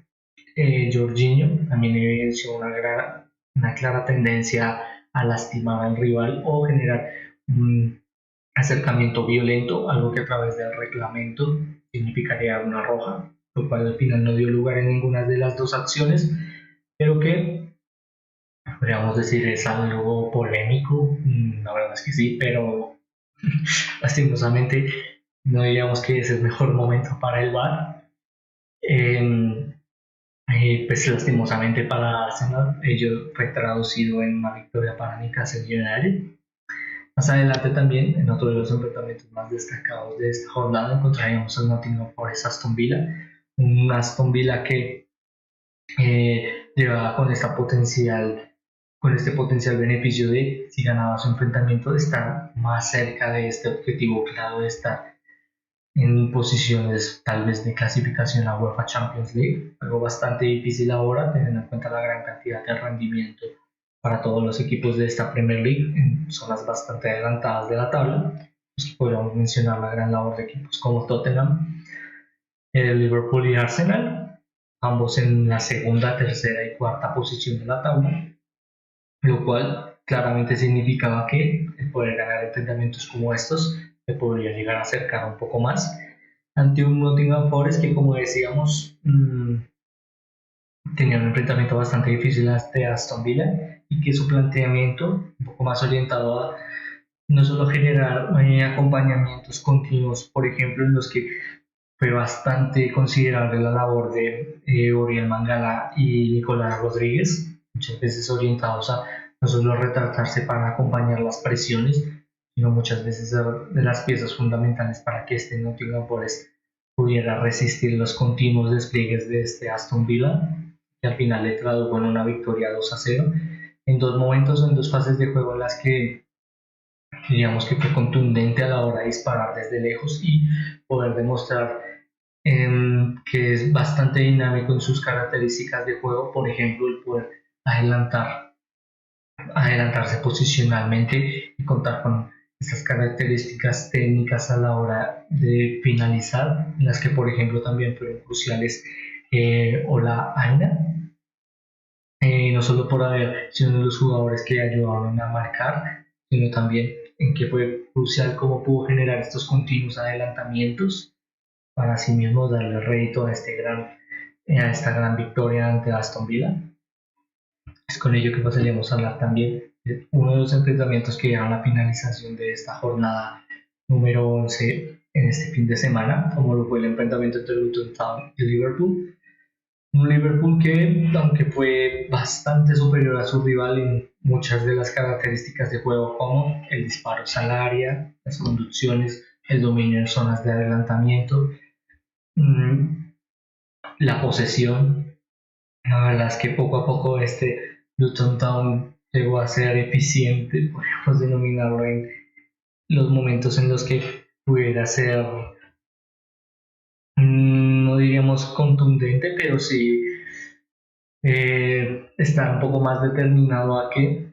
Jorginho también evidenció una clara tendencia a lastimar al rival o generar un acercamiento violento, algo que a través del reglamento significaría una roja, lo cual al final no dio lugar en ninguna de las dos acciones, pero que podríamos decir es algo polémico, la verdad es que sí, pero lastimosamente no diríamos que es el mejor momento para el VAR. Eh, pues lastimosamente para Arsenal, ello fue traducido en una victoria para Newcastle United. Más adelante también, en otro de los enfrentamientos más destacados de esta jornada, encontraríamos al Nottingham Forest Aston Villa, un Aston Villa que llevaba con este potencial beneficio de, si ganaba su enfrentamiento, de estar más cerca de este objetivo claro de estar en posiciones tal vez de clasificación a UEFA Champions League, algo bastante difícil ahora, teniendo en cuenta la gran cantidad de rendimiento para todos los equipos de esta Premier League en zonas bastante adelantadas de la tabla. Pues podríamos mencionar la gran labor de equipos como Tottenham, Liverpool y Arsenal, ambos en la segunda, tercera y cuarta posición de la tabla, lo cual claramente significaba que el poder ganar enfrentamientos como estos se podría llegar a acercar un poco más ante un Nottingham Forest que, como decíamos, tenía un enfrentamiento bastante difícil ante Aston Villa y que su planteamiento, un poco más orientado a no solo generar acompañamientos continuos, por ejemplo, en los que fue bastante considerable la labor de Oriel Mangala y Nicolás Rodríguez, muchas veces orientados a no solo retratarse para acompañar las presiones, sino muchas veces ser de las piezas fundamentales para que este Nottingham Forest pudiera resistir los continuos despliegues de este Aston Villa, que al final le tradujo en una victoria 2-0, en dos momentos, en dos fases de juego en las que digamos que fue contundente a la hora de disparar desde lejos y poder demostrar que es bastante dinámico en sus características de juego, por ejemplo, el poder adelantarse posicionalmente y contar con estas características técnicas a la hora de finalizar, en las que, por ejemplo, también fueron cruciales Ola Aina, no solo por haber sido uno de los jugadores que ayudaron a marcar, sino también en que fue crucial cómo pudo generar estos continuos adelantamientos para así mismo darle rédito a esta gran victoria ante Aston Villa. Es con ello que pasaríamos a hablar también de uno de los enfrentamientos que dieron la finalización de esta jornada número 11 en este fin de semana, como lo fue el enfrentamiento entre Luton Town y Liverpool. Un Liverpool que, aunque fue bastante superior a su rival en muchas de las características de juego, como el disparo al área, las conducciones, el dominio en zonas de adelantamiento, la posesión. La verdad es que poco a poco este Luton Town llegó a ser eficiente, podríamos denominarlo, en los momentos en los que pudiera ser, no diríamos contundente, pero sí estar un poco más determinado a que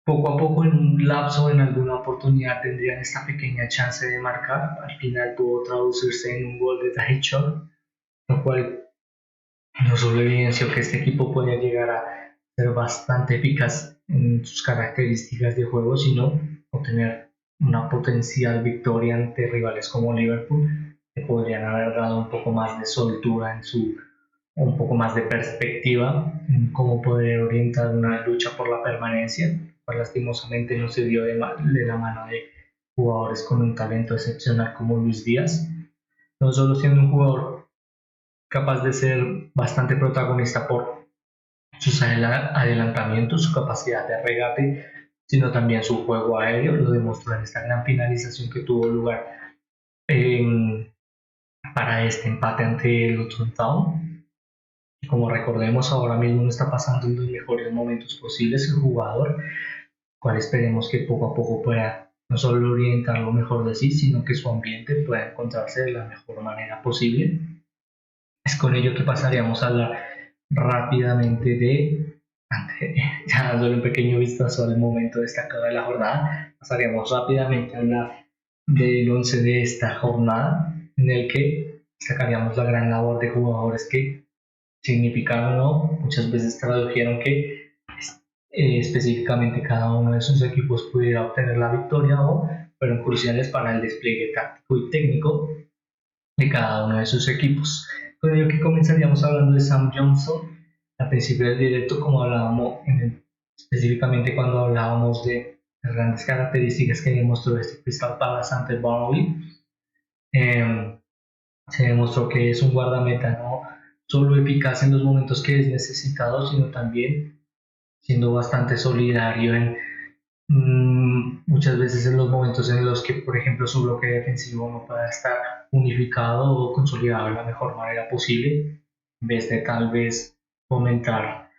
poco a poco en un lapso, en alguna oportunidad tendrían esta pequeña chance de marcar. Al final pudo traducirse en un gol de Tahith Chong, lo cual no solo evidenció que este equipo podía llegar a ser bastante eficaz en sus características de juego, sino obtener una potencial victoria ante rivales como Liverpool, que podrían haber dado un poco más de soltura en su, un poco más de perspectiva en cómo poder orientar una lucha por la permanencia, pues lastimosamente no se dio de la mano de jugadores con un talento excepcional como Luis Díaz, no solo siendo un jugador capaz de ser bastante protagonista por sus adelantamientos, su capacidad de regate, sino también su juego aéreo, lo demostró en esta gran finalización que tuvo lugar eh, para este empate ante Luton Town. Como recordemos, ahora mismo no está pasando en los mejores momentos posibles el jugador, cual esperemos que poco a poco pueda no solo orientar lo mejor de sí, sino que su ambiente pueda encontrarse de la mejor manera posible. Es con ello que pasaríamos a hablar rápidamente ya dándole un pequeño vistazo al momento destacado de la jornada, pasaríamos rápidamente a hablar del 11 de esta jornada, en el que destacaríamos la gran labor de jugadores que significaron o no, muchas veces tradujeron que específicamente cada uno de sus equipos pudiera obtener la victoria o fueron cruciales para el despliegue táctico y técnico de cada uno de sus equipos. Con ello que comenzaríamos hablando de Sam Johnson, a principio del directo, como hablábamos específicamente cuando hablábamos de las grandes características que demostró este Crystal Palace ante Burnley. Eh, Se demostró que es un guardameta no solo eficaz en los momentos que es necesitado, sino también siendo bastante solidario en muchas veces en los momentos en los que, por ejemplo, su bloque defensivo no pueda estar unificado o consolidado de la mejor manera posible, en vez de tal vez fomentar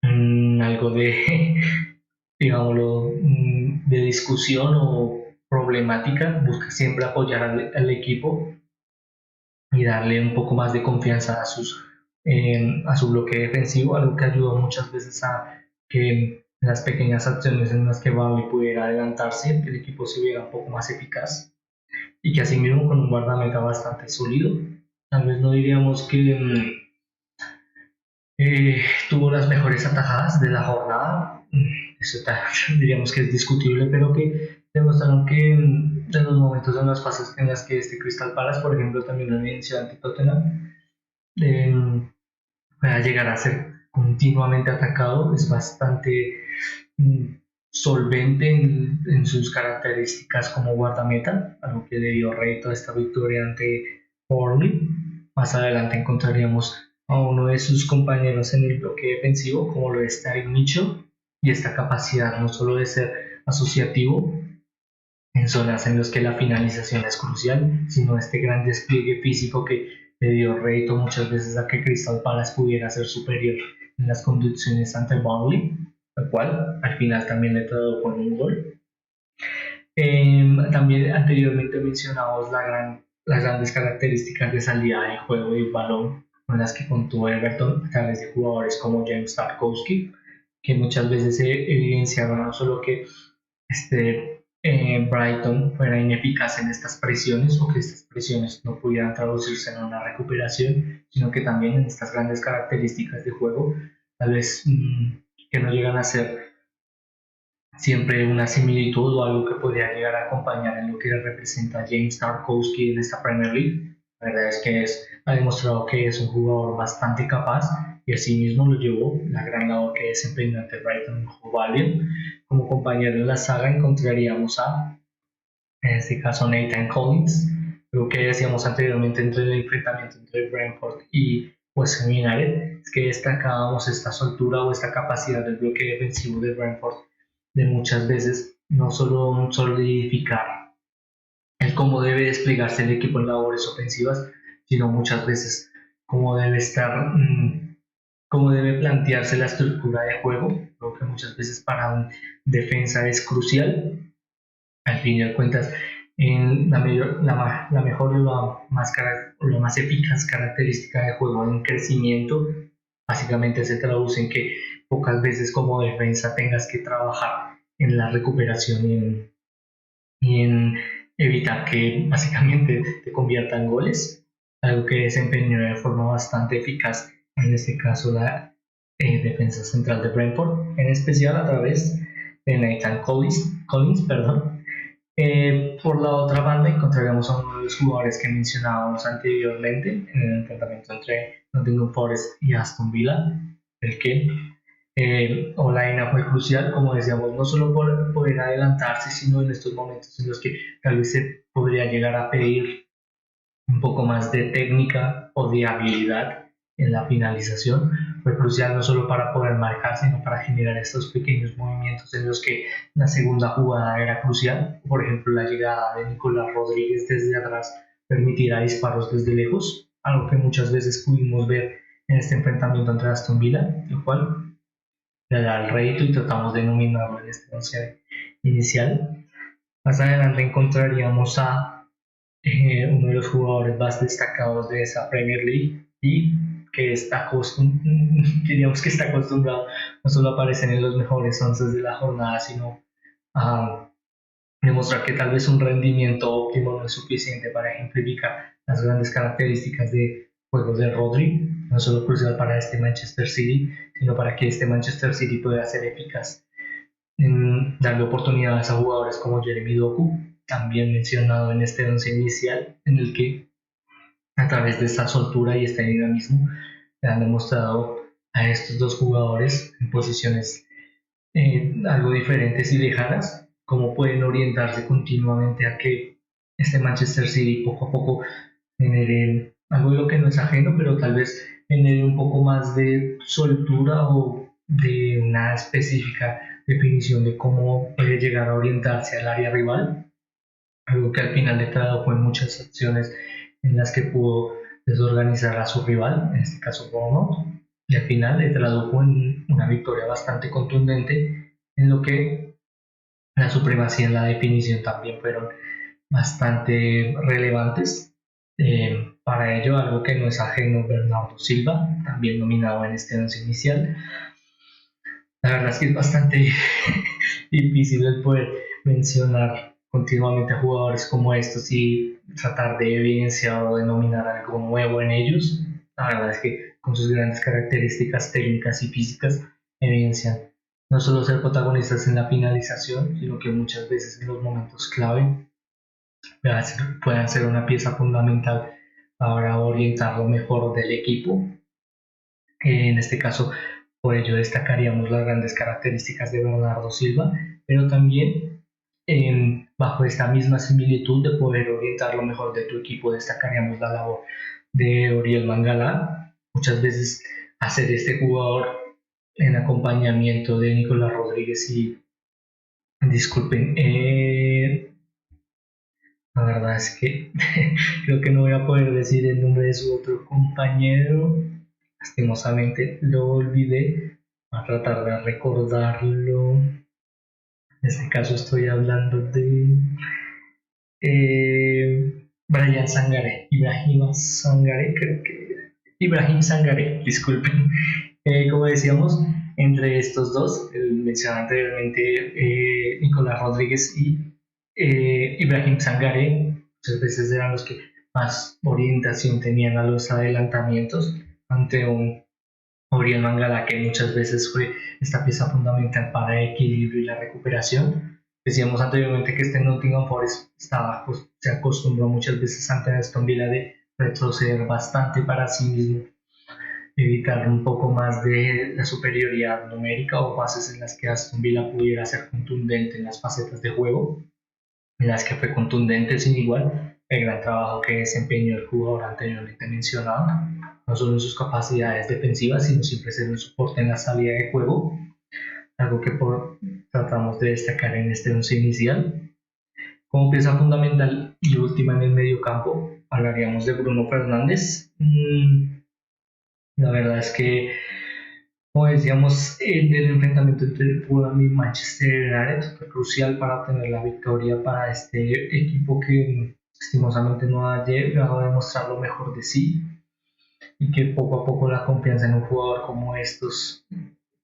algo de, digámoslo, de discusión o problemática, busca siempre apoyar al equipo y darle un poco más de confianza a su bloque defensivo, algo que ayudó muchas veces a que las pequeñas acciones en las que Barley pudiera adelantarse, el equipo se viera un poco más eficaz y que asimismo con un guardameta bastante sólido, tal vez no diríamos que tuvo las mejores atajadas de la jornada, eso diríamos que es discutible, pero que demostraron que en los momentos, en las fases en las que este Crystal Palace, por ejemplo, también lo inició ante Tottenham, eh, para llegar a ser continuamente atacado, es bastante mm, solvente en sus características como guardameta, algo que le dio reto a esta victoria ante Burnley. Más adelante encontraríamos a uno de sus compañeros en el bloque defensivo, como lo es Tyrick Mitchell, y esta capacidad no solo de ser asociativo en zonas en las que la finalización es crucial, sino este gran despliegue físico que le dio rédito muchas veces a que Crystal Palace pudiera ser superior en las conducciones ante Burnley, lo cual al final también le tradujo en un gol. También anteriormente mencionamos las grandes características de salida de juego y balón con las que contó Everton a través de jugadores como James Tarkowski, que muchas veces se evidenciaron no solo que Brighton fuera ineficaz en estas presiones o que estas presiones no pudieran traducirse en una recuperación, sino que también en estas grandes características de juego, tal vez que no llegan a ser siempre una similitud o algo que podría llegar a acompañar en lo que representa James Tarkowski en esta Premier League. La verdad es que ha demostrado que es un jugador bastante capaz y asimismo lo llevó la gran labor que desempeñó ante Brighton Hove Albion. Como compañero en la saga encontraríamos a, en este caso, Nathan Collins. Lo que decíamos anteriormente entre el enfrentamiento entre Brentford y West United es que destacábamos esta soltura o esta capacidad del bloque defensivo de Brentford de muchas veces no solo solidificar el cómo debe desplegarse el equipo en labores ofensivas, sino muchas veces cómo debe estar, cómo debe plantearse la estructura de juego, lo que muchas veces para un defensa es crucial. Al fin y al cuentas, en la mejor o la más eficaz característica de juego en crecimiento, básicamente se traduce en que pocas veces como defensa tengas que trabajar en la recuperación y en evitar que básicamente te conviertan goles. algo que desempeñó de forma bastante eficaz, en este caso la defensa central de Brentford, en especial a través de Nathan Collins, perdón. Por la otra banda encontraríamos a uno de los jugadores que mencionábamos anteriormente en el enfrentamiento entre Nottingham Forest y Aston Villa, el que Olaina fue crucial, como decíamos, no solo por poder adelantarse, sino en estos momentos en los que tal vez se podría llegar a pedir un poco más de técnica o de habilidad en la finalización. Fue crucial no solo para poder marcar, sino para generar estos pequeños movimientos en los que la segunda jugada era crucial. Por ejemplo, la llegada de Nicolás Rodríguez desde atrás permitirá disparos desde lejos, algo que muchas veces pudimos ver en este enfrentamiento entre Aston Villa, lo cual le da el rédito y tratamos de nominarlo en este once inicial. Más adelante encontraríamos a uno de los jugadores más destacados de esa Premier League y que diríamos que está acostumbrado no solo a aparecer en los mejores once de la jornada, sino a demostrar que tal vez un rendimiento óptimo no es suficiente para ejemplificar las grandes características de juegos de Rodri, no solo crucial para este Manchester City, sino para que este Manchester City pueda ser eficaz en darle oportunidades a jugadores como Jeremy Doku, también mencionado en este once inicial, en el que a través de esta soltura y este dinamismo le han demostrado a estos dos jugadores en posiciones algo diferentes y lejanas, cómo pueden orientarse continuamente a que este Manchester City poco a poco genere algo de lo que no es ajeno, pero tal vez genere un poco más de soltura o de una específica definición de cómo puede llegar a orientarse al área rival, algo que al final le tradujo en muchas acciones en las que pudo desorganizar a su rival, en este caso Bournemouth, y al final le tradujo en una victoria bastante contundente, en lo que la supremacía y la definición también fueron bastante relevantes. Para ello, algo que no es ajeno, Bernardo Silva, también nominado en este once inicial. La verdad es que es bastante difícil el poder mencionar continuamente a jugadores como estos y tratar de evidenciar o denominar algo nuevo en ellos. La verdad es que con sus grandes características técnicas y físicas evidencian no solo ser protagonistas en la finalización, sino que muchas veces en los momentos clave puedan ser una pieza fundamental para orientar lo mejor del equipo. En este caso, por ello destacaríamos las grandes características de Bernardo Silva, pero también bajo esta misma similitud de poder orientar lo mejor de tu equipo, destacaríamos la labor de Oriol Mangala. Muchas veces hacer este jugador en acompañamiento de Nicolás Rodríguez y disculpen, la verdad es que creo que no voy a poder decir el nombre de su otro compañero. Lastimosamente lo olvidé. Voy a tratar de recordarlo. En este caso estoy hablando de Brian Sangare, Ibrahim Sangare, creo que Ibrahim Sangare, disculpen. Como decíamos, entre estos dos, el mencionado anteriormente Nicolás Rodríguez y Ibrahim Sangare, muchas veces eran los que más orientación tenían a los adelantamientos ante un Oriol Mangala, que muchas veces fue esta pieza fundamental para el equilibrio y la recuperación. Decíamos anteriormente que este Nottingham Forest pues, se acostumbró muchas veces ante Aston Villa de retroceder bastante para sí mismo, evitar un poco más de la superioridad numérica o fases en las que Aston Villa pudiera ser contundente en las facetas de juego, en las que fue contundente sin igual el gran trabajo que desempeñó el jugador anteriormente mencionado, no solo en sus capacidades defensivas, sino siempre ser un soporte en la salida de juego, algo que tratamos de destacar en este once inicial. Como pieza fundamental y última en el medio campo, hablaríamos de Bruno Fernández. La verdad es que, como decíamos, en el enfrentamiento entre Fulham y Manchester United fue crucial para obtener la victoria para este equipo que lastimosamente no ha llegado a demostrar lo mejor de sí y que poco a poco la confianza en un jugador como estos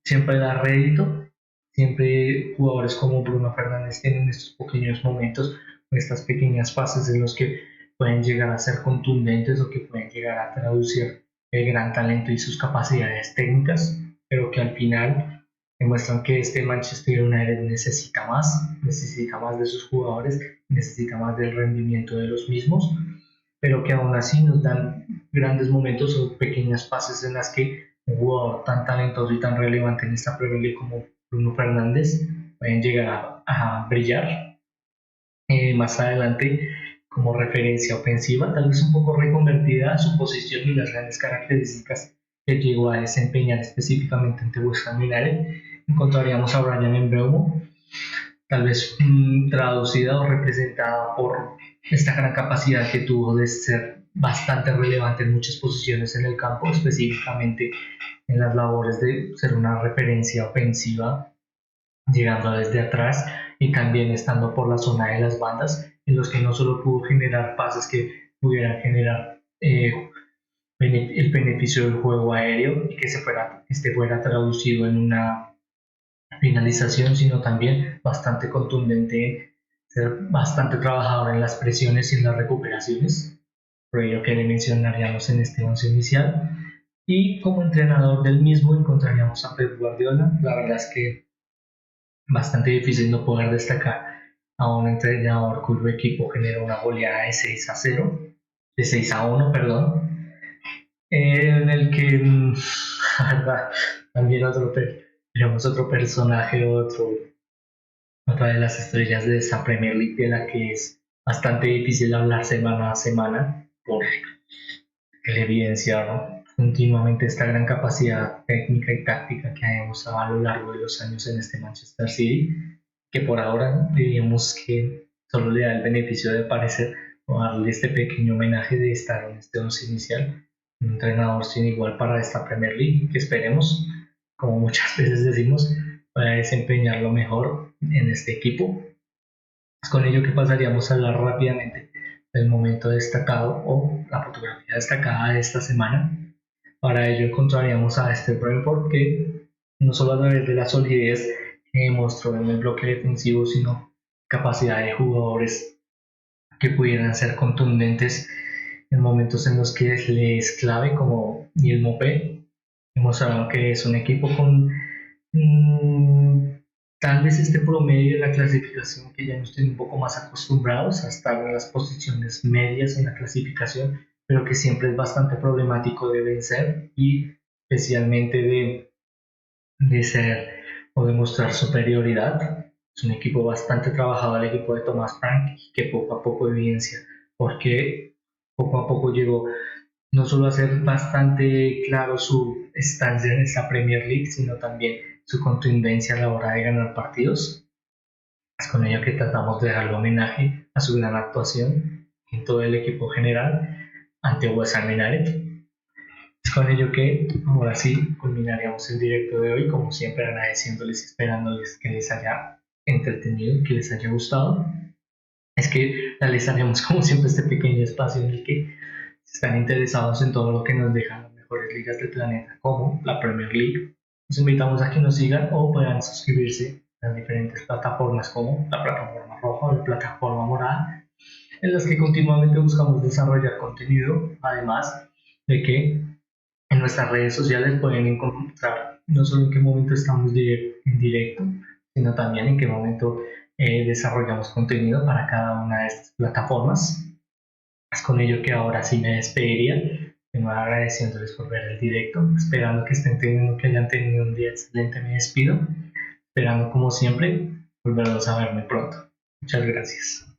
siempre da rédito. Siempre jugadores como Bruno Fernández tienen estos pequeños momentos, estas pequeñas fases en los que pueden llegar a ser contundentes o que pueden llegar a traducir el gran talento y sus capacidades técnicas, pero que al final demuestran que este Manchester United necesita más de sus jugadores, necesita más del rendimiento de los mismos, pero que aún así nos dan grandes momentos o pequeñas fases en las que un jugador tan talentoso y tan relevante en esta Premier League como Bruno Fernández pueden llegar a brillar más adelante como referencia ofensiva, tal vez un poco reconvertida a su posición y las grandes características que llegó a desempeñar específicamente ante West Ham United. Encontraríamos a Bryan Mbeumo, tal vez traducida o representada por esta gran capacidad que tuvo de ser bastante relevante en muchas posiciones en el campo, específicamente en las labores de ser una referencia ofensiva, llegando desde atrás y también estando por la zona de las bandas, en los que no solo pudo generar pases que pudieran generar el beneficio del juego aéreo y que este fuera traducido en una finalización, sino también bastante contundente, ser bastante trabajador en las presiones y en las recuperaciones, por ello que le mencionaríamos en este once inicial. Y como entrenador del mismo encontraríamos a Pep Guardiola. La verdad es que bastante difícil no poder destacar a un entrenador cuyo equipo generó una goleada de 6-0, de 6-1, perdón, en el que, la verdad, también tenemos otro personaje, otra de las estrellas de esta Premier League, de la que es bastante difícil hablar semana a semana, por el evidenciar continuamente esta gran capacidad técnica y táctica que ha demostrado a lo largo de los años en este Manchester City, que por ahora diríamos que solo le da el beneficio de parecer o darle este pequeño homenaje de estar en este once inicial, un entrenador sin igual para esta Premier League, que esperemos, como muchas veces decimos, pueda desempeñarlo mejor en este equipo. Es con ello que pasaríamos a hablar rápidamente del momento destacado o la fotografía destacada de esta semana. Para ello encontraríamos a este Brentford que no solo a través de la solidez que mostró en el bloque defensivo, sino capacidad de jugadores que pudieran ser contundentes en momentos en los que le es clave, como Neil Maupay. Demostraron que es un equipo con tal vez este promedio de la clasificación, que ya nos tiene un poco más acostumbrados a estar en las posiciones medias en la clasificación, pero que siempre es bastante problemático de vencer y especialmente de ser o de mostrar superioridad. Es un equipo bastante trabajado, el equipo de Thomas Frank, que poco a poco evidencia porque poco a poco llegó no solo a ser bastante claro su estancia en esta Premier League, sino también su contundencia a la hora de ganar partidos. Es con ello que tratamos de darle homenaje a su gran actuación en todo el equipo general ante West Ham United. Es con ello que ahora sí culminaríamos el directo de hoy, como siempre agradeciéndoles y esperándoles que les haya entretenido, que les haya gustado. Es que les haremos como siempre este pequeño espacio en el que si están interesados en todo lo que nos dejan las mejores ligas del planeta, como la Premier League, los invitamos a que nos sigan o puedan suscribirse a las diferentes plataformas como la plataforma roja o la plataforma morada, en las que continuamente buscamos desarrollar contenido, además de que en nuestras redes sociales pueden encontrar no solo en qué momento estamos en directo, sino también en qué momento desarrollamos contenido para cada una de estas plataformas. Es con ello que ahora sí me despediría, de nuevo agradeciéndoles por ver el directo, esperando que estén teniendo, que hayan tenido un día excelente. Me despido, esperando como siempre volverlos a ver muy pronto. Muchas gracias.